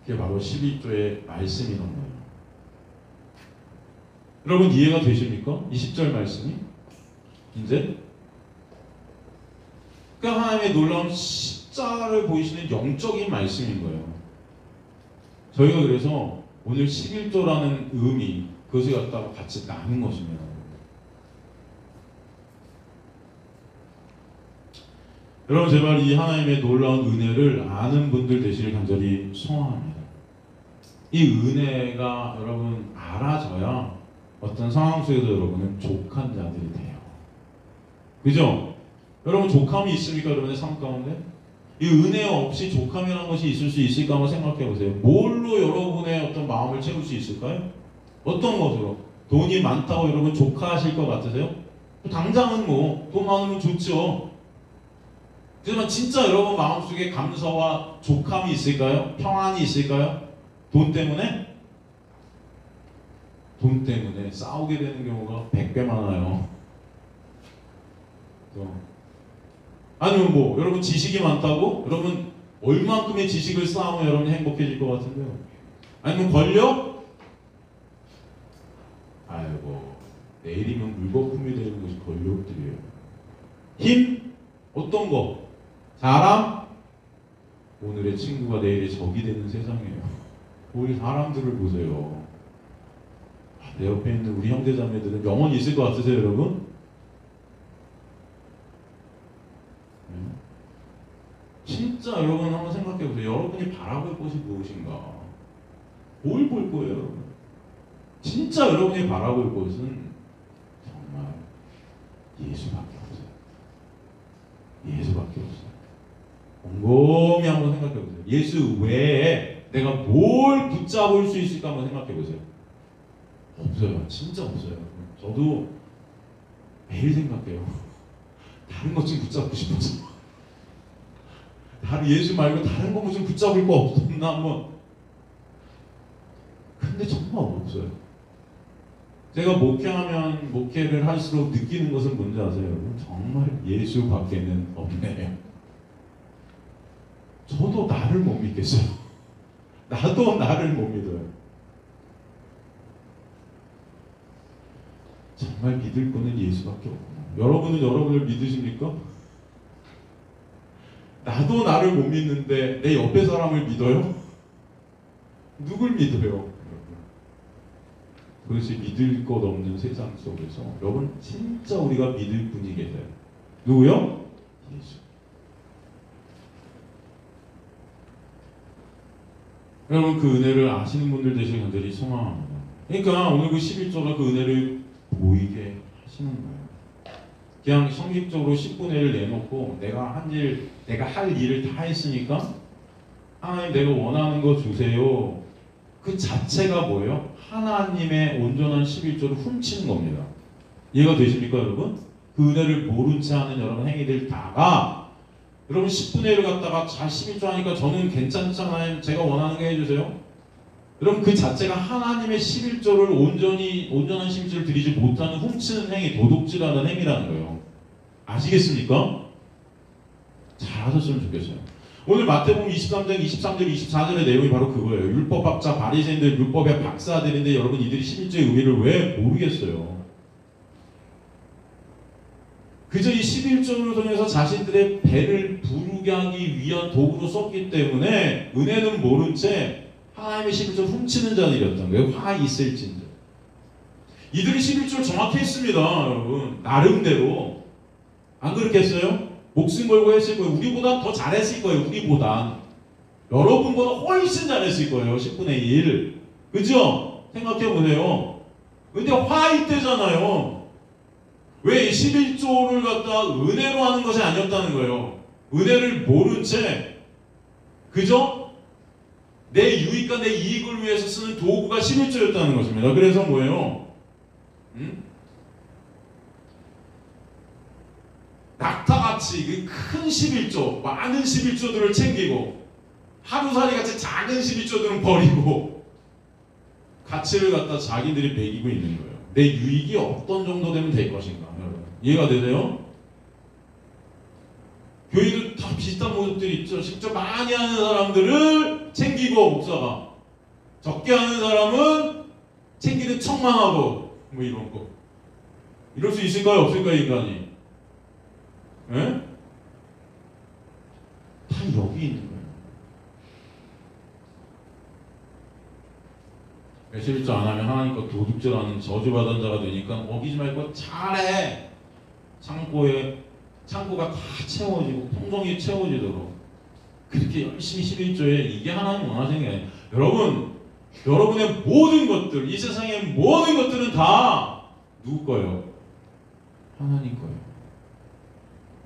그게 바로 11조의 말씀이란 거예요. 여러분 이해가 되십니까? 이 10절 말씀이? 이제 그러니까 하나님의 놀라운 십자가를 보이시는 영적인 말씀인 거예요. 저희가 그래서 오늘 11조라는 의미 그것을 갖다가 같이 나눈 것입니다. 여러분 제발 이 하나님의 놀라운 은혜를 아는 분들 되시길 간절히 소원합니다. 이 은혜가 여러분 알아져야 어떤 상황 속에서 여러분은 족한 자들이 돼요. 그죠? 여러분 족함이 있습니까? 여러분의 삶 가운데? 이 은혜 없이 족함이라는 것이 있을 수 있을까 한번 생각해 보세요. 뭘로 여러분의 어떤 마음을 채울 수 있을까요? 어떤 것으로? 돈이 많다고 여러분 족하실 것 같으세요? 당장은 뭐 돈 많으면 좋죠. 하지만 진짜 여러분 마음속에 감사와 족함이 있을까요? 평안이 있을까요? 돈 때문에? 돈 때문에 싸우게 되는 경우가 100배 많아요. 아니면 뭐 여러분 지식이 많다고? 여러분 얼만큼의 지식을 쌓으면 여러분 행복해질 것 같은데요? 아니면 권력? 아이고 내일이면 물거품이 되는 것이 권력들이에요. 힘? 어떤 거? 사람? 오늘의 친구가 내일의 적이 되는 세상이에요. 우리 사람들을 보세요. 내 옆에 있는 우리 형제자매들은 영원히 있을 것 같으세요 여러분? 진짜 여러분 한번 생각해 보세요. 여러분이 바라볼 것이 무엇인가? 뭘 볼 거예요 여러분? 진짜 여러분이 바라볼 것은 정말 예수밖에 없어요. 예수밖에 없어요. 곰곰이 한번 생각해 보세요. 예수 외에 내가 뭘 붙잡을 수 있을까 한번 생각해 보세요. 없어요. 진짜 없어요. 저도 매일 생각해요. 다른 것 좀 붙잡고 싶어서. 다른 예수 말고 다른 거 좀 붙잡을 거 없었나 한번. 근데 정말 없어요. 제가 목회를 할수록 느끼는 것은 뭔지 아세요, 여러분? 정말 예수밖에는 없네요. 저도 나를 못 믿겠어요. 나도 나를 못 믿어요. 정말 믿을 거는 예수밖에 없구나. 여러분은 여러분을 믿으십니까? 나도 나를 못 믿는데 내 옆에 사람을 믿어요? 누굴 믿어요? 그것이 믿을 것 없는 세상 속에서 여러분 진짜 우리가 믿을 분이 계세요. 누구요? 예수. 여러분 그 은혜를 아시는 분들 되시길 간절히 소망합니다. 그러니까 오늘 그 11조가 그 은혜를 보이게 하시는 거예요. 그냥 성격적으로 10분의 1을 내놓고 내가 할 일을 다 했으니까 하나님 내가 원하는 거 주세요. 그 자체가 뭐예요? 하나님의 온전한 11조를 훔치는 겁니다. 이해가 되십니까 여러분? 그 은혜를 모른 채 하는 여러분 행위들 다가 여러분 10분의 1을 갖다가 잘 11조 하니까 저는 괜찮잖아요. 제가 원하는 거 해주세요. 여러분 그 자체가 하나님의 11조를 온전한 11조를 드리지 못하는 훔치는 행위, 도둑질하는 행위라는 거예요. 아시겠습니까? 잘 하셨으면 좋겠어요. 오늘 마태복음 23장, 23절, 24절의 내용이 바로 그거예요. 율법학자, 바리새인들, 율법의 박사들인데 여러분 이들이 11조의 의미를 왜 모르겠어요? 그저 이 11조를 통해서 자신들의 배를 부르게 하기 위한 도구로 썼기 때문에 은혜는 모른 채 하나님의 11조를 훔치는 자들이었던 거예요. 화 있을진저. 이들이 11조를 정확히 했습니다. 여러분 나름대로. 안 그렇겠어요? 목숨 걸고 했을 거예요. 우리보다 더 잘했을 거예요. 우리보다. 여러분보다 훨씬 잘했을 거예요. 10분의 1. 그죠? 생각해보세요. 근데 화이 때잖아요. 왜 11조를 갖다 은혜로 하는 것이 아니었다는 거예요. 은혜를 모른 채 그죠? 내 유익과 내 이익을 위해서 쓰는 도구가 11조였다는 것입니다. 그래서 뭐예요? 낙타같이 똑같이 그 큰 11조, 많은 11조들을 챙기고 하루살이 같이 작은 11조들은 버리고 가치를 갖다 자기들이 매기고 있는 거예요. 내 유익이 어떤 정도 되면 될 것인가, 여러분. 이해가 되세요? 교회도 다 비슷한 모습들이 있죠. 직접 많이 하는 사람들을 챙기고 목사가, 적게 하는 사람은 챙기는 척만 하고 뭐 이런 거. 이럴 수 있을까요? 없을까요? 인간이? 예? 다 여기 있는 거예요. 11조 안 하면 하나님과 도둑질하는 저주받은 자가 되니까 어기지 말고 잘해. 창고가 다 채워지고 풍성이 채워지도록 그렇게 열심히 11조에 이게 하나님 원하시는 게 아니에요. 여러분의 모든 것들, 이 세상의 모든 것들은 다 누구 거예요? 하나님 거예요.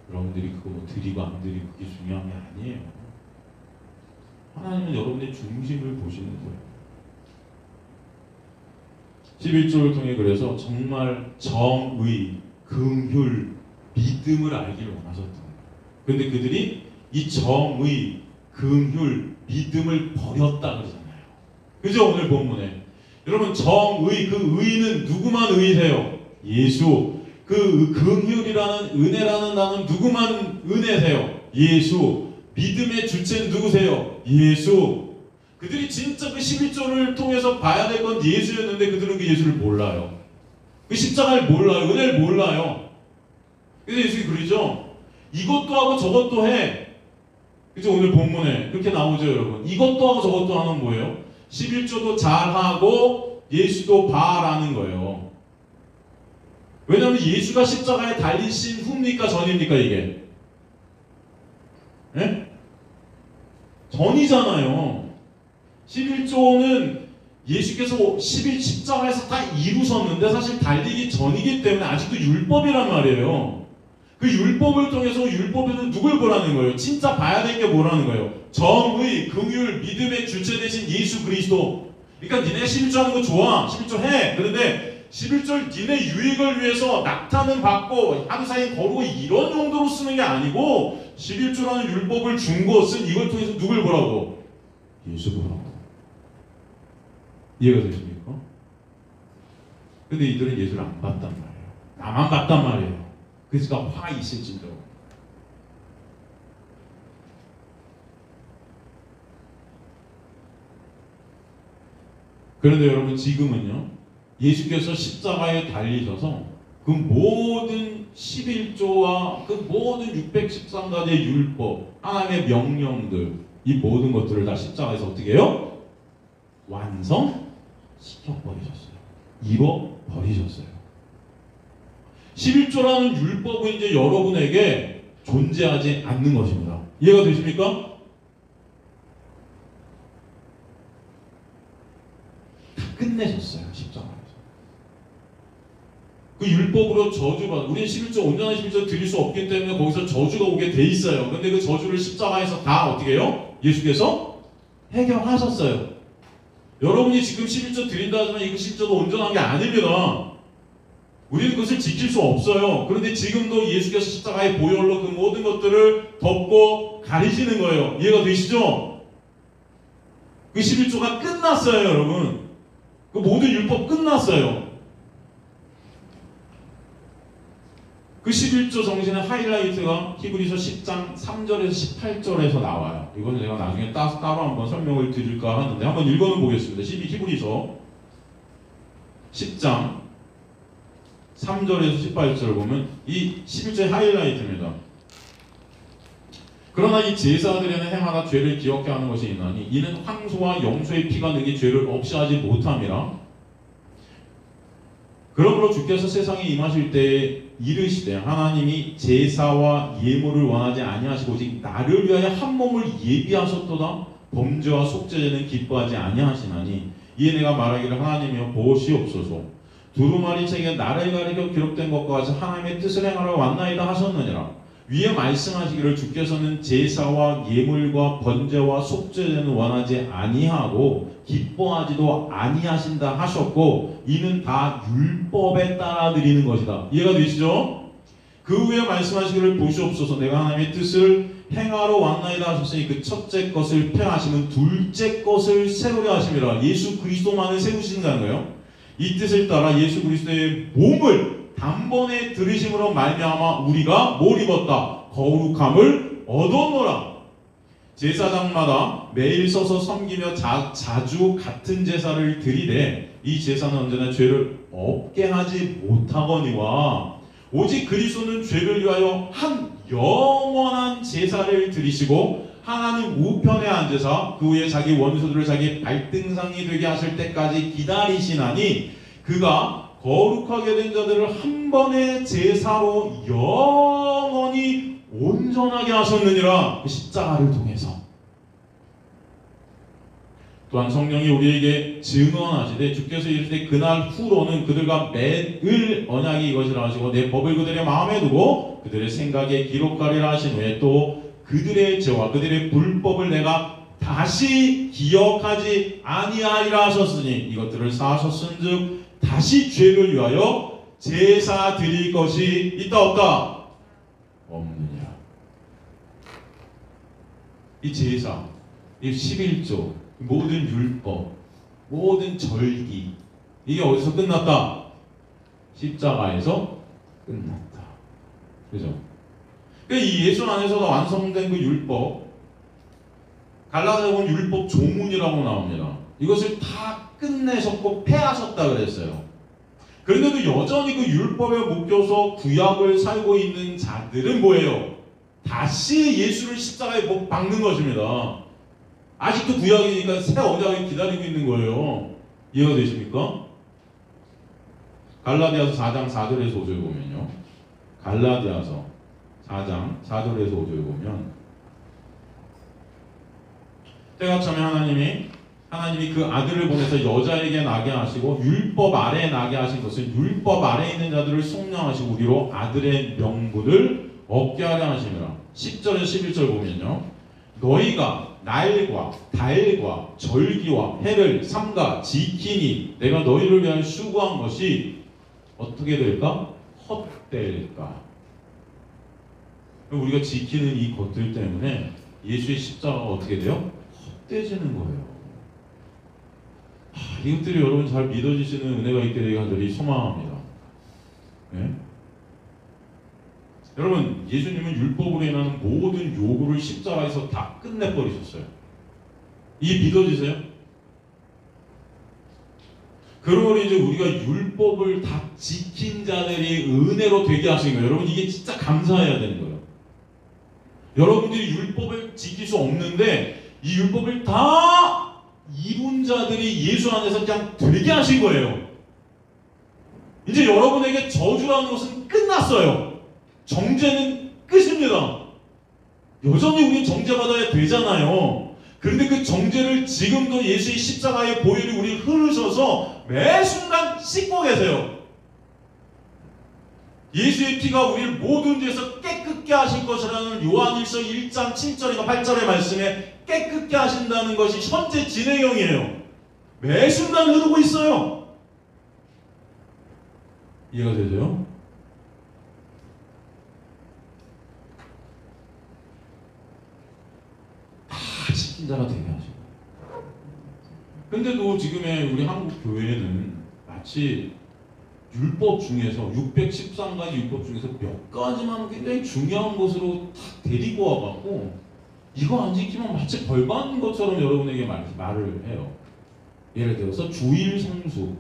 여러분들이 그거 뭐 드리고 안 드리고 그게 중요한 게 아니에요. 하나님은 여러분의 중심을 보시는 거예요. 11조를 통해 그래서 정말 정의, 긍휼, 믿음을 알기를 원하셨던 거예요. 그런데 그들이 이 정의, 긍휼, 믿음을 버렸다 그러잖아요. 그죠? 오늘 본문에. 여러분, 정의, 그 의는 누구만 의세요? 예수. 그 긍휼이라는 은혜라는 단어는 누구만 은혜세요? 예수. 믿음의 주체는 누구세요? 예수. 그들이 진짜 그 11조를 통해서 봐야 될 건 예수였는데 그들은 그 예수를 몰라요. 그 십자가를 몰라요. 은혜를 몰라요. 그래서 예수님이 그러죠. 이것도 하고 저것도 해. 그죠? 오늘 본문에 그렇게 나오죠, 여러분. 이것도 하고 저것도 하는 뭐예요? 11조도 잘하고 예수도 봐라는 거예요. 왜냐하면 예수가 십자가에 달리신 후입니까? 전입니까? 이게? 예? 전이잖아요. 11조는 예수께서 십자가에서 다 이루셨는데 사실 달리기 전이기 때문에 아직도 율법이란 말이에요. 그 율법을 통해서 율법에는 누굴 보라는 거예요? 진짜 봐야 될 게 뭐라는 거예요? 정의, 긍휼, 믿음의 주체 되신 예수 그리스도. 그러니까 니네 11조 하는 거 좋아. 11조 해. 그런데 11조를 니네 유익을 위해서 낙타는 받고 하루 사이 거르고 이런 정도로 쓰는 게 아니고 11조라는 율법을 준 것은 이걸 통해서 누굴 보라고? 예수 보라고. 이해가 되십니까? 근데 이들은 예수를 안 봤단 말이에요. 나만 봤단 말이에요. 그래서 화 있을진도. 그런데 여러분, 지금은요, 예수께서 십자가에 달리셔서 그 모든 11조와 그 모든 613가지의 율법, 하나님의 명령들, 이 모든 것들을 다 십자가에서 어떻게 해요? 완성시켜버리셨어요. 이뤄버리셨어요. 11조라는 율법은 이제 여러분에게 존재하지 않는 것입니다. 이해가 되십니까? 다 끝내셨어요. 십자가에서. 그 율법으로 저주가, 우리는 11조, 온전한 11조 드릴 수 없기 때문에 거기서 저주가 오게 돼 있어요. 근데 그 저주를 십자가에서 다 어떻게 해요? 예수께서 해결하셨어요. 여러분이 지금 11조 드린다 하지만 이거 11조도 온전한 게 아닙니다. 우리는 그것을 지킬 수 없어요. 그런데 지금도 예수께서 십자가의 보혈로 그 모든 것들을 덮고 가리시는 거예요. 이해가 되시죠? 그 11조가 끝났어요, 여러분. 그 모든 율법 끝났어요. 그 11조 정신의 하이라이트가 히브리서 10장 3절에서 18절에서 나와요. 이건 제가 나중에 따로 한번 설명을 드릴까 하는데 한번 읽어는 보겠습니다. 히브리서 10장 3절에서 18절 보면 이 11조의 하이라이트입니다. 그러나 이 제사들에는 해마다 죄를 기억해 하는 것이 있나니 이는 황소와 염소의 피가 능히 죄를 없이 하지 못함이라. 그러므로 주께서 세상에 임하실 때에 이르시되 하나님이 제사와 예물을 원하지 아니하시고 오직 나를 위하여 한 몸을 예비하셨도다. 범죄와 속죄제는 기뻐하지 아니하시나니 이에 내가 말하기를 하나님이여 보시옵소서. 두루마리 책에 나를 가리켜 기록된 것과 같이 하나님의 뜻을 행하러 왔나이다 하셨느니라. 위에 말씀하시기를 주께서는 제사와 예물과 번제와 속죄제는 원하지 아니하고 기뻐하지도 아니하신다 하셨고 이는 다 율법에 따라 드리는 것이다. 이해가 되시죠? 그 후에 말씀하시기를 보시옵소서 내가 하나님의 뜻을 행하러 왔나이다 하셨으니 그 첫째 것을 폐하시면 둘째 것을 세우려 하심이라. 예수 그리스도만을 세우신다는 거예요. 이 뜻을 따라 예수 그리스도의 몸을 단번에 들으심으로 말미암아 우리가 뭘 입었다? 거룩함을 얻었노라. 제사장마다 매일 서서 섬기며 자주 같은 제사를 드리되 이 제사는 언제나 죄를 없게 하지 못하거니와 오직 그리스도는 죄를 위하여 한 영원한 제사를 드리시고 하나님 우편에 앉으사 그 후에 자기 원수들을 자기 발등상이 되게 하실 때까지 기다리시나니 그가 거룩하게 된 자들을 한 번의 제사로 영원히 온전하게 하셨느니라. 그 십자가를 통해서. 또한 성령이 우리에게 증언하시되 주께서 이르시되 그날 후로는 그들과 맺을 언약이 이것이라 하시고 내 법을 그들의 마음에 두고 그들의 생각에 기록하리라 하신 후에 또 그들의 죄와 그들의 불법을 내가 다시 기억하지 아니하리라 하셨으니 이것들을 사하셨은즉 다시 죄를 위하여 제사 드릴 것이 있다 없다? 없느냐. 이 제사, 이 11조, 모든 율법, 모든 절기 이게 어디서 끝났다? 십자가에서 끝났다. 그죠? 그러니까 이 예수 안에서 완성된 그 율법, 갈라디아에 보면 율법 조문이라고 나옵니다. 이것을 다 끝내셨고 폐하셨다 그랬어요. 그런데도 여전히 그 율법에 묶여서 구약을 살고 있는 자들은 뭐예요? 다시 예수를 십자가에 못 박는 것입니다. 아직도 구약이니까 새 언약을 기다리고 있는 거예요. 이해가 되십니까? 갈라디아서 4장 4절에서 5절 보면요. 갈라디아서 4장 4절에서 5절 보면 때가 차면 하나님이 그 아들을 보내서 여자에게 나게 하시고 율법 아래에 나게 하신 것은 율법 아래에 있는 자들을 속량하시고 우리로 아들의 명분을 얻게 하려 하심이라. 10절에서 11절 보면요. 너희가 날과 달과 절기와 해를 삼가 지키니 내가 너희를 위하여 수고한 것이 어떻게 될까? 헛될까? 우리가 지키는 이 것들 때문에 예수의 십자가가 어떻게 돼요? 헛되지는 거예요. 이것들이 여러분 잘 믿어지시는 은혜가 있게 되길 간절히 소망합니다. 네? 여러분 예수님은 율법으로 인하는 모든 요구를 십자가에서 다 끝내버리셨어요. 이게 믿어지세요? 그러므로 이제 우리가 율법을 다 지킨 자들이 은혜로 되게 하신 거예요. 여러분 이게 진짜 감사해야 되는 거예요. 여러분들이 율법을 지킬 수 없는데 이 율법을 다 이룬 자들이 예수 안에서 그냥 되게 하신 거예요. 이제 여러분에게 저주라는 것은 끝났어요. 정죄는 끝입니다. 여전히 우리는 정죄받아야 되잖아요. 그런데 그 정죄를 지금도 예수의 십자가의 보혈이 우리 흐르셔서 매 순간 씻고 계세요. 예수의 피가 우리를 모든 죄에서 깨끗게 하실 것이라는 요한일서 1장 7절이나 8절의 말씀에 깨끗게 하신다는 것이 현재 진행형이에요. 매 순간 흐르고 있어요. 이해가 되죠? 다 지킨 자가 되게 하시고. 근데도 지금의 우리 한국 교회는 마치 율법 중에서 613가지 율법 중에서 몇 가지만 굉장히 중요한 것으로 탁 데리고 와갖고 이거 안 지키면 마치 벌 받는 것처럼 여러분에게 말을 해요. 예를 들어서 주일 성수,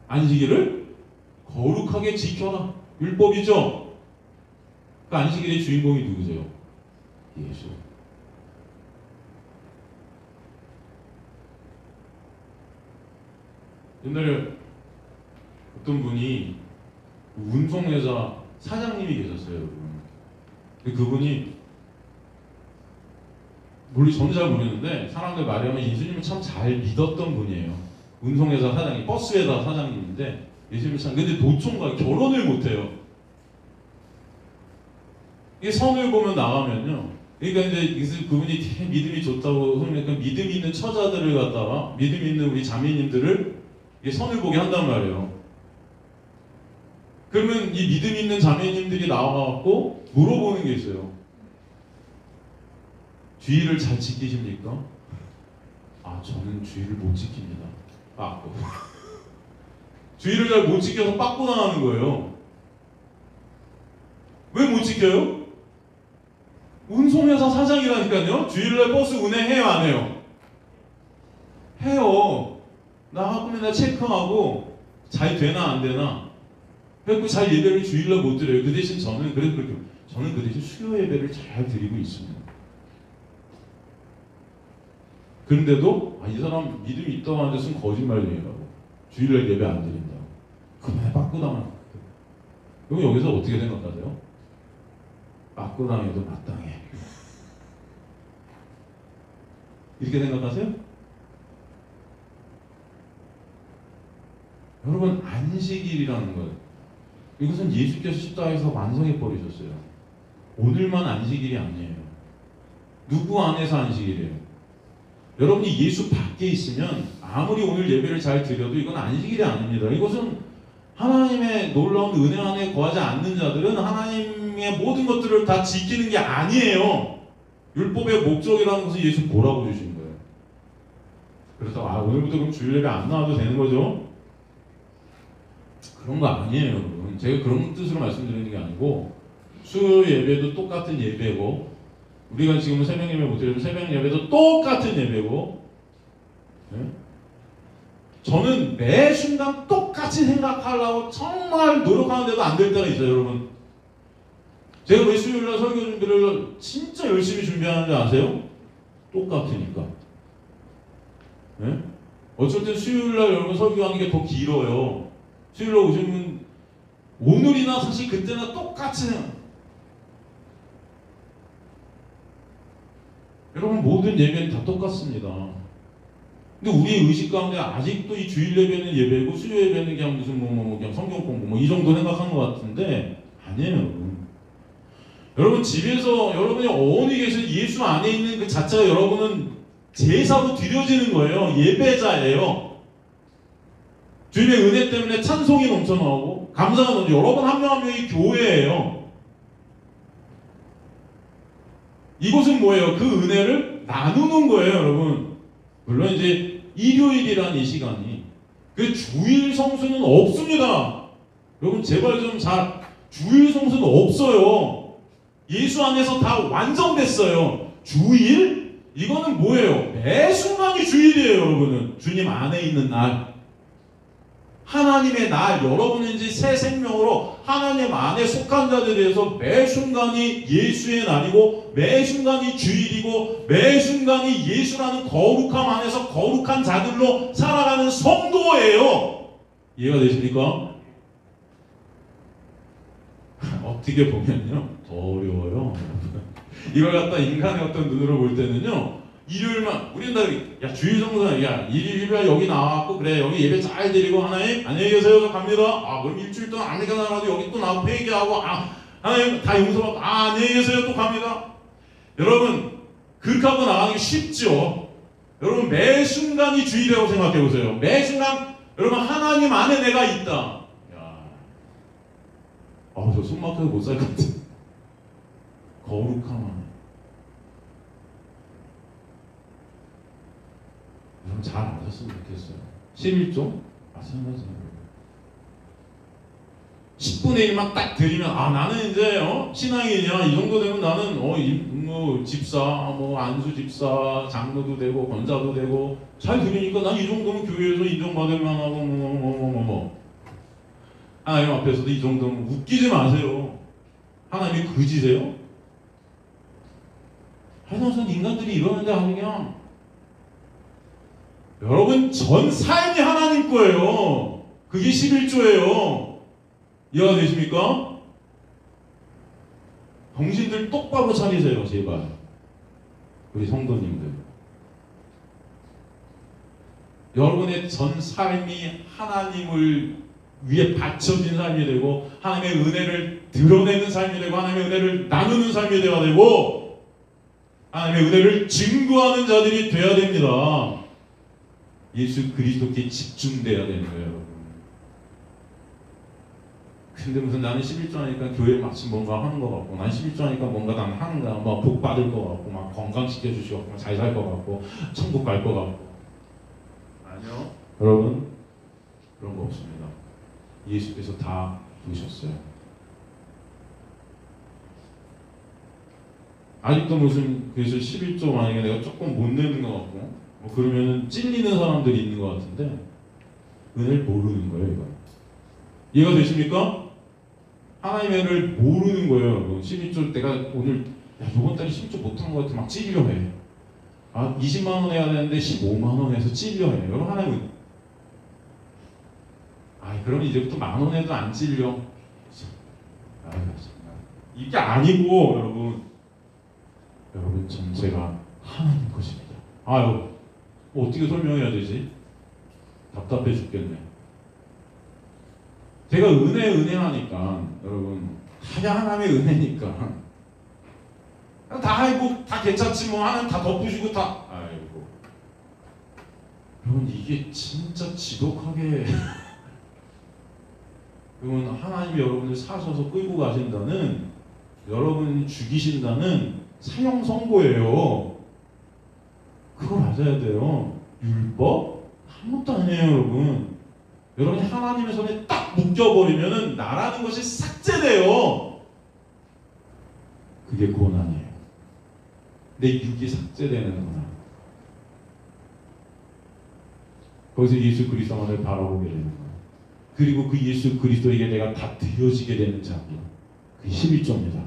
안식일을 거룩하게 지켜라. 율법이죠. 그 안식일의 주인공이 누구세요? 예수. 옛날에 어떤 분이 운송회사 사장님이 계셨어요, 여러분. 그분이 저는 잘 모르는데 사람들 말에 하면 예수님을 참 잘 믿었던 분이에요. 운송회사 사장님, 버스회사 사장님인데 예수님을 참 근데 노총각 결혼을 못해요. 이게 선을 보면 나가면요. 그러니까 이제 그분이 믿음이 좋다고 그러니까 믿음 있는 처자들을 갖다가 믿음 있는 우리 자매님들을 선을 보게 한단 말이에요. 그러면 이 믿음 있는 자매님들이 나와갖고 물어보는 게 있어요. 주의를 잘 지키십니까? 아, 저는 주의를 못 지킵니다. 빠꾸. 주의를 잘 못 지켜서 빠꾸 당하는 거예요. 왜 못 지켜요? 운송회사 사장이라니까요. 주일날 버스 운행해요, 안 해요? 해요. 나 하고 맨날 체크하고 잘 되나 안 되나. 그래서 잘 예배를 주일날 못 드려요. 그 대신 저는 그 대신 수요 예배를 잘 드리고 있습니다. 그런데도 이 사람 믿음이 있다고 하는데 쓴 거짓말쟁이라고. 주일날 예배 안 드린다고. 그만에 빠꾸 당하는 거예요. 그럼 여기서 어떻게 생각하세요? 빠꾸 당해도 마땅해. 이렇게 생각하세요? 여러분, 안식일이라는 것, 이것은 예수께서 십자가에서 완성해 버리셨어요. 오늘만 안식일이 아니에요. 누구 안에서 안식일이에요? 여러분이 예수 밖에 있으면 아무리 오늘 예배를 잘 드려도 이건 안식일이 아닙니다. 이것은 하나님의 놀라운 은혜 안에 거하지 않는 자들은 하나님의 모든 것들을 다 지키는 게 아니에요. 율법의 목적이라는 것은 예수 뭐라고 주신 거예요. 그래서 오늘부터 그럼 주일 예배 안 나와도 되는 거죠? 그런 거 아니에요, 여러분. 제가 그런 뜻으로 말씀드리는 게 아니고, 수요 예배도 똑같은 예배고, 우리가 지금 새벽 예배 못 드리면 새벽 예배도 똑같은 예배고, 네? 저는 매 순간 똑같이 생각하려고 정말 노력하는데도 안 될 때가 있어요, 여러분. 제가 왜 수요일날 설교 준비를 진짜 열심히 준비하는지 아세요? 똑같으니까. 네? 어쩔 땐 수요일날 여러분 설교하는 게 더 길어요. 수요일날 오시면 오늘이나 사실 그때나 똑같이 여러분 모든 예배는 다 똑같습니다. 근데 우리의 의식 가운데 아직도 이 주일 예배는 예배고 수요 예배는 그냥 무슨 그냥 성경 공부 이 정도 생각하는 것 같은데 아니에요, 여러분. 여러분 집에서 여러분이 어디 계셔도 예수 안에 있는 그 자체가 여러분은 제사로 드려지는 거예요. 예배자예요. 주님의 은혜 때문에 찬송이 넘쳐나오고 감사가 넘쳐. 여러분 한 명 한 명이 교회예요. 이것은 뭐예요? 그 은혜를 나누는 거예요, 여러분. 물론 이제 일요일이라는 이 시간이 그 주일 성수는 없습니다. 여러분 제발 좀 주일 성수는 없어요. 예수 안에서 다 완성됐어요. 주일? 이거는 뭐예요? 매 순간이 주일이에요, 여러분은. 주님 안에 있는 날. 하나님의 날, 여러분은 이제 새 생명으로 하나님 안에 속한 자들에 대해서 매 순간이 예수의 날이고 매 순간이 주일이고 매 순간이 예수라는 거룩함 안에서 거룩한 자들로 살아가는 성도예요. 이해가 되십니까? 어떻게 보면요 더 어려워요. 이걸 갖다 인간의 어떤 눈으로 볼 때는요 일요일만 우리는 다 주일 성수는 일요일에 여기 나왔고 그래 여기 예배 잘 드리고 하나님 안녕히 계세요 저 갑니다. 그럼 일주일 동안 아무리가 나가도 여기 또 나와서 회개하고 하나님 다 용서받고 안녕히 계세요 또 갑니다. 여러분 그렇게 하고 나가는 게 쉽죠. 여러분 매 순간이 주일이라고 생각해 보세요. 매 순간 여러분 하나님 안에 내가 있다. 저 숨 막혀서 못 살 것 같아. 거룩함 안에. 여러분 잘 아셨으면 좋겠어요. 11조? 마찬가지예요. 10분의 1만 딱 드리면 나는 이제 신앙인이야. 이 정도 되면 나는 집사, 안수 집사, 장로도 되고 권사도 되고 잘 드리니까 난 이 정도면 교회에서 인정받을 만하고 하나님 앞에서도 이 정도면 웃기지 마세요. 하나님이 그지세요? 하여튼 인간들이 이러는데 그냥 여러분 전 삶이 하나님 거예요. 그게 11조예요. 이해가 되십니까? 정신들 똑바로 차리세요, 제발. 우리 성도님들. 여러분의 전 삶이 하나님을 위해 바쳐진 삶이 되고 하나님의 은혜를 드러내는 삶이 되고 하나님의 은혜를 나누는 삶이 되어야 되고 하나님의 은혜를 증거하는 자들이 되어야 됩니다. 예수 그리스도께 집중돼야 되는 거예요, 여러분. 근데 무슨 나는 11조 하니까 교회 마침 뭔가 하는 것 같고, 난 11조 하니까 뭔가 난 하는가, 막 복 받을 것 같고, 막 건강시켜 주시고, 잘 살 것 같고, 천국 갈 것 같고. 아니요, 여러분 그런 거 없습니다. 예수께서 다 보셨어요. 아직도 무슨 그래서 11조 만약에 내가 조금 못 내는 것 같고, 뭐 그러면은 찔리는 사람들이 있는 것 같은데 은혜를 모르는 거예요, 이거. 이해가 되십니까? 하나님의 은혜를 모르는 거예요, 여러분. 11조 내가 오늘 이번 달에 11조 못한 것 같아 막 찔려 해. 20만 원 해야 되는데 15만 원에서 찔려 해. 여러분 하나님은 그럼 이제부터 만 원 해도 안 찔려. 이게 아니고 여러분 전체가 하나님 것입니다. 어떻게 설명해야 되지? 답답해 죽겠네. 제가 은혜 하니까 여러분 그냥 하나님의 은혜니까 다 괜찮지 뭐 하나님 다 덮으시고 여러분 이게 진짜 지독하게 여러분 하나님이 여러분을 사셔서 끌고 가신다는, 여러분이 죽이신다는 사형 선고예요. 그걸 아셔야 돼요. 율법? 아무것도 아니에요, 여러분. 여러분이 하나님의 손에 딱 묶여버리면은 나라는 것이 삭제돼요. 그게 고난이에요. 내 육이 삭제되는 고난. 거기서 예수 그리스도만을 바라보게 되는 거예요. 그리고 그 예수 그리스도에게 내가 다 드려지게 되는 자기. 그게 11조입니다.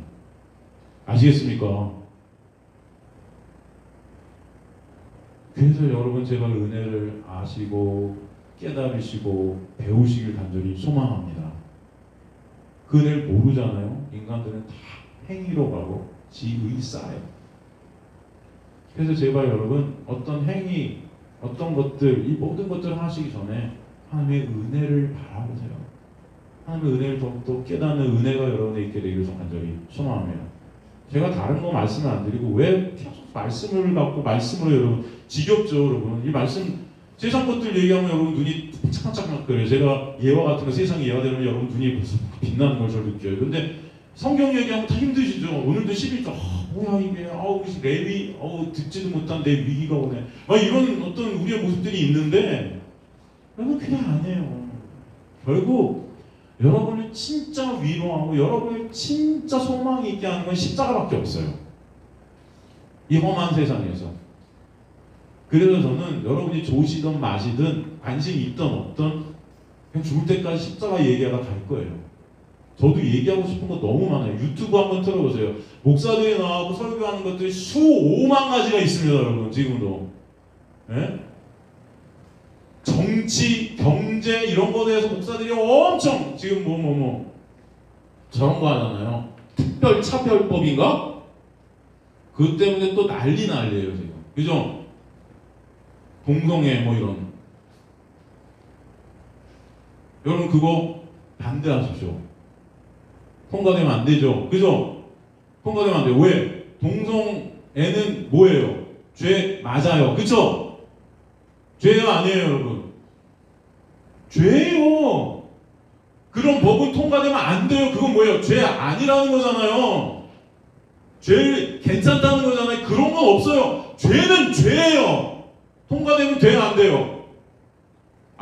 아시겠습니까? 그래서 여러분 제발 은혜를 아시고 깨달으시고 배우시길 간절히 소망합니다. 그 은혜를 모르잖아요. 인간들은 다 행위로 가고 지의 쌓여요. 그래서 제발 여러분 어떤 행위, 어떤 것들, 이 모든 것들을 하시기 전에 하나님의 은혜를 바라보세요. 하나님의 은혜를 더욱더 깨닫는 은혜가 여러분에 있게 되기를 간절히 소망합니다. 제가 다른 거 말씀을 안 드리고 왜 계속 말씀을 갖고 말씀으로 여러분 지겹죠, 여러분. 이 말씀 세상 것들 얘기하면 여러분 눈이 반짝반짝거려요. 제가 예화 같은 거 세상 예화 되면 여러분 눈이 벌써 빛나는 걸 저 느껴요. 근데 성경 얘기하면 다 힘드시죠. 오늘도 11조 뭐야 이게 레위 듣지도 못한 내 위기가 오네. 이런 어떤 우리의 모습들이 있는데 여러분 그게 아니에요. 결국 여러분을 진짜 위로하고 여러분을 진짜 소망이 있게 하는 건 십자가밖에 없어요. 이 험한 세상에서. 그래서 저는 여러분이 좋으시든 마시든 관심이 있든 없든 그냥 죽을 때까지 십자가 얘기하다 갈 거예요. 저도 얘기하고 싶은 거 너무 많아요. 유튜브 한번 틀어보세요. 목사들이 나와서 설교하는 것들이 수오만 가지가 있습니다, 여러분. 지금도. 네? 정치, 경제 이런 거에 대해서 목사들이 엄청 지금 저런 거 하잖아요. 특별차별법인가? 그것 때문에 또 난리예요 지금. 그죠? 동성애 이런. 여러분 그거 반대하십시오. 통과되면 안 되죠. 그죠? 통과되면 안 돼요. 왜? 동성애는 뭐예요? 죄 맞아요. 그쵸? 죄예요 아니에요 여러분? 죄예요. 그런 법은 통과되면 안 돼요. 그건 뭐예요? 죄 아니라는 거잖아요. 죄 괜찮다는 거잖아요. 그런 건 없어요. 죄는 죄예요. 통과되면 돼요 안 돼요?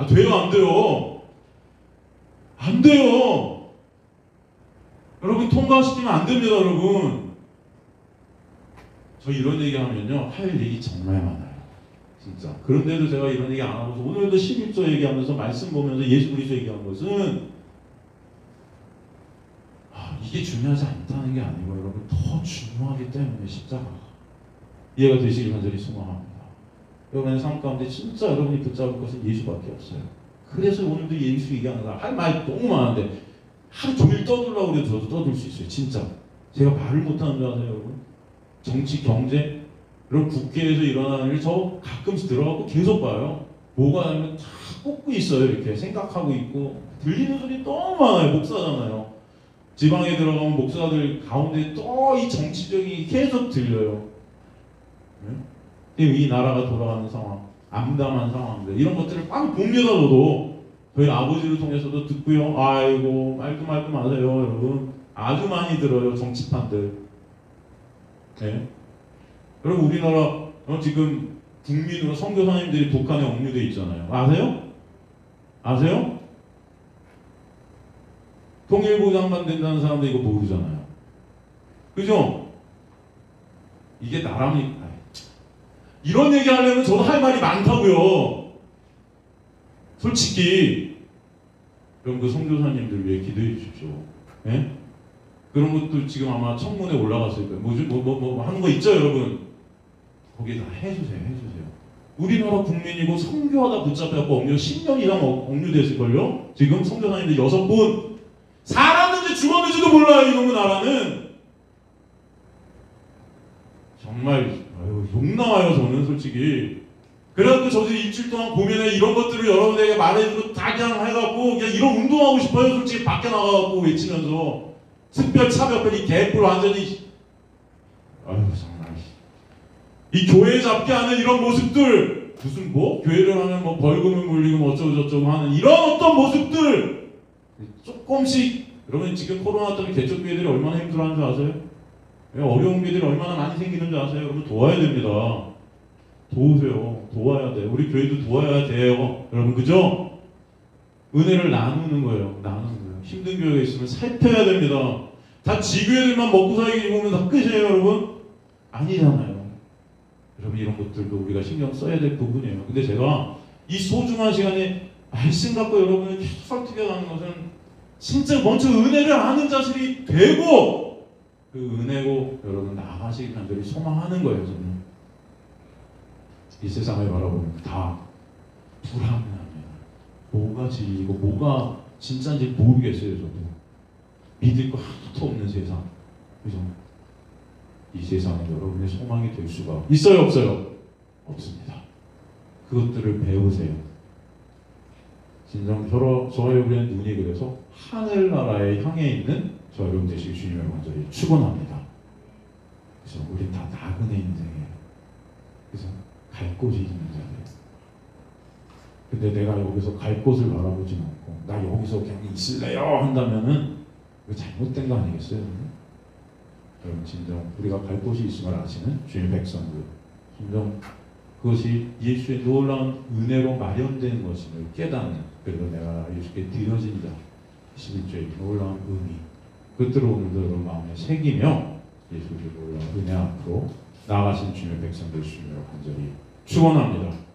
돼요 안 돼요? 안 돼요. 여러분 통과시키면 안 됩니다 여러분. 저 이런 얘기 하면요 할 얘기 정말 많아요. 진짜. 그런데도 제가 이런 얘기 안 하면서 오늘도 11조 얘기하면서 말씀 보면서 예수 그리스도 얘기한 것은 이게 중요하지 않다는 게 아니고 여러분 더 중요하기 때문에 십자가가 이해가 되시길 간절히 소망합니다. 여러분의 삶 가운데 진짜 여러분이 붙잡을 것은 예수밖에 없어요. 그래서 오늘도 예수 얘기하는 거 할 말 너무 많은데 하루 종일 떠들려고 해도 저도 떠들 수 있어요. 진짜. 제가 말을 못하는 줄 아세요 여러분? 정치, 경제 이런 국회에서 일어나는 일 저 가끔씩 들어가고 계속 봐요. 뭐가 하면 다 꽂고 있어요. 이렇게 생각하고 있고 들리는 소리 너무 많아요. 목사잖아요. 지방에 들어가면 목사들 가운데 또 이 정치적인 계속 들려요. 네? 이 나라가 돌아가는 상황, 암담한 상황들 이런 것들을 많이 봅니다. 저도 저희 아버지를 통해서도 듣고요. 아이고 말도 마세요 여러분. 아주 많이 들어요 정치판들. 네. 그럼 우리나라 지금 국민으로 선교사님들이 북한에 억류돼 있잖아요. 아세요? 아세요? 통일부 장관 된다는 사람들 이거 모르잖아요. 그죠? 이게 나라니. 이런 얘기 하려면 저도 할 말이 많다고요. 솔직히. 그럼 그 선교사님들 위해 기도해 주십시오. 예? 그런 것도 지금 아마 청문회 올라갔을 거예요. 뭐 하는 거 있죠, 여러분? 거기에 다 해주세요. 우리나라 국민이고 선교하다 붙잡혀갖고 억류 10년 이상 억류됐을걸요? 지금 선교사님들 6분. 살았는지 죽었는지도 몰라요, 이놈의 나라는. 정말 욕 나와요, 저는 솔직히. 그래갖고 저도 일주일 동안 고민해 이런 것들을 여러분에게 말해주고 다 그냥 해갖고 그냥 이런 운동하고 싶어요, 솔직히. 밖에 나가갖고 외치면서 특별 차별별 이 개뿔 완전히. 아유 정말 이 교회 잡게 하는 이런 모습들, 무슨 뭐 교회를 하면 뭐 벌금을 물리고 뭐 어쩌고 저쩌고 하는 이런 어떤 모습들 조금씩. 여러분 지금 코로나 때문에 개척교회들이 얼마나 힘들어하는 줄 아세요? 어려운 교회들이 얼마나 많이 생기는 줄 아세요? 여러분 도와야 됩니다. 도우세요. 도와야 돼. 우리 교회도 도와야 돼요. 여러분 그죠? 은혜를 나누는 거예요. 힘든 교회가 있으면 살펴야 됩니다. 다 지교회들만 먹고 살기 보면 다 끝이에요, 여러분? 아니잖아요. 여러분 이런 것들도 우리가 신경 써야 될 부분이에요. 근데 제가 이 소중한 시간에 말씀 갖고 여러분을 계속 설득해가는 것은 진짜 먼저 은혜를 아는 자들이 되고 그 은혜로 여러분 나아가시길 간절히 소망하는 거예요. 저는 이 세상을 바라보면 다 불합리합니다. 뭐가 진리고 뭐가 진짜인지 모르겠어요. 저도 믿을 거 하나도 없는 세상. 그죠? 이 세상은 여러분의 소망이 될 수가 있어요, 없어요? 없습니다. 그것들을 배우세요. 진정 저와 여러분의 눈이 그래서 하늘나라에 향해 있는 저 여러분 되실 주님을 간절히 축원합니다. 그래서 우린 다 나그네 인생이에요. 그래서 갈 곳이 있는 자예요. 근데 내가 여기서 갈 곳을 바라보지 않고 나 여기서 그냥 있을래요 한다면은 이거 잘못된 거 아니겠어요? 여러분 진정 우리가 갈 곳이 있음을 아시는 주님의 백성들, 진정 그것이 예수의 놀라운 은혜로 마련된 것임을 깨닫는, 그리고 내가 예수께 드려진 자 11조의 놀라운 의미, 그것들을 오늘도 여러분 마음에 새기며 예수의 놀라운 은혜 앞으로 나아가신 주님의 백성들 주님으로 간절히 축원합니다.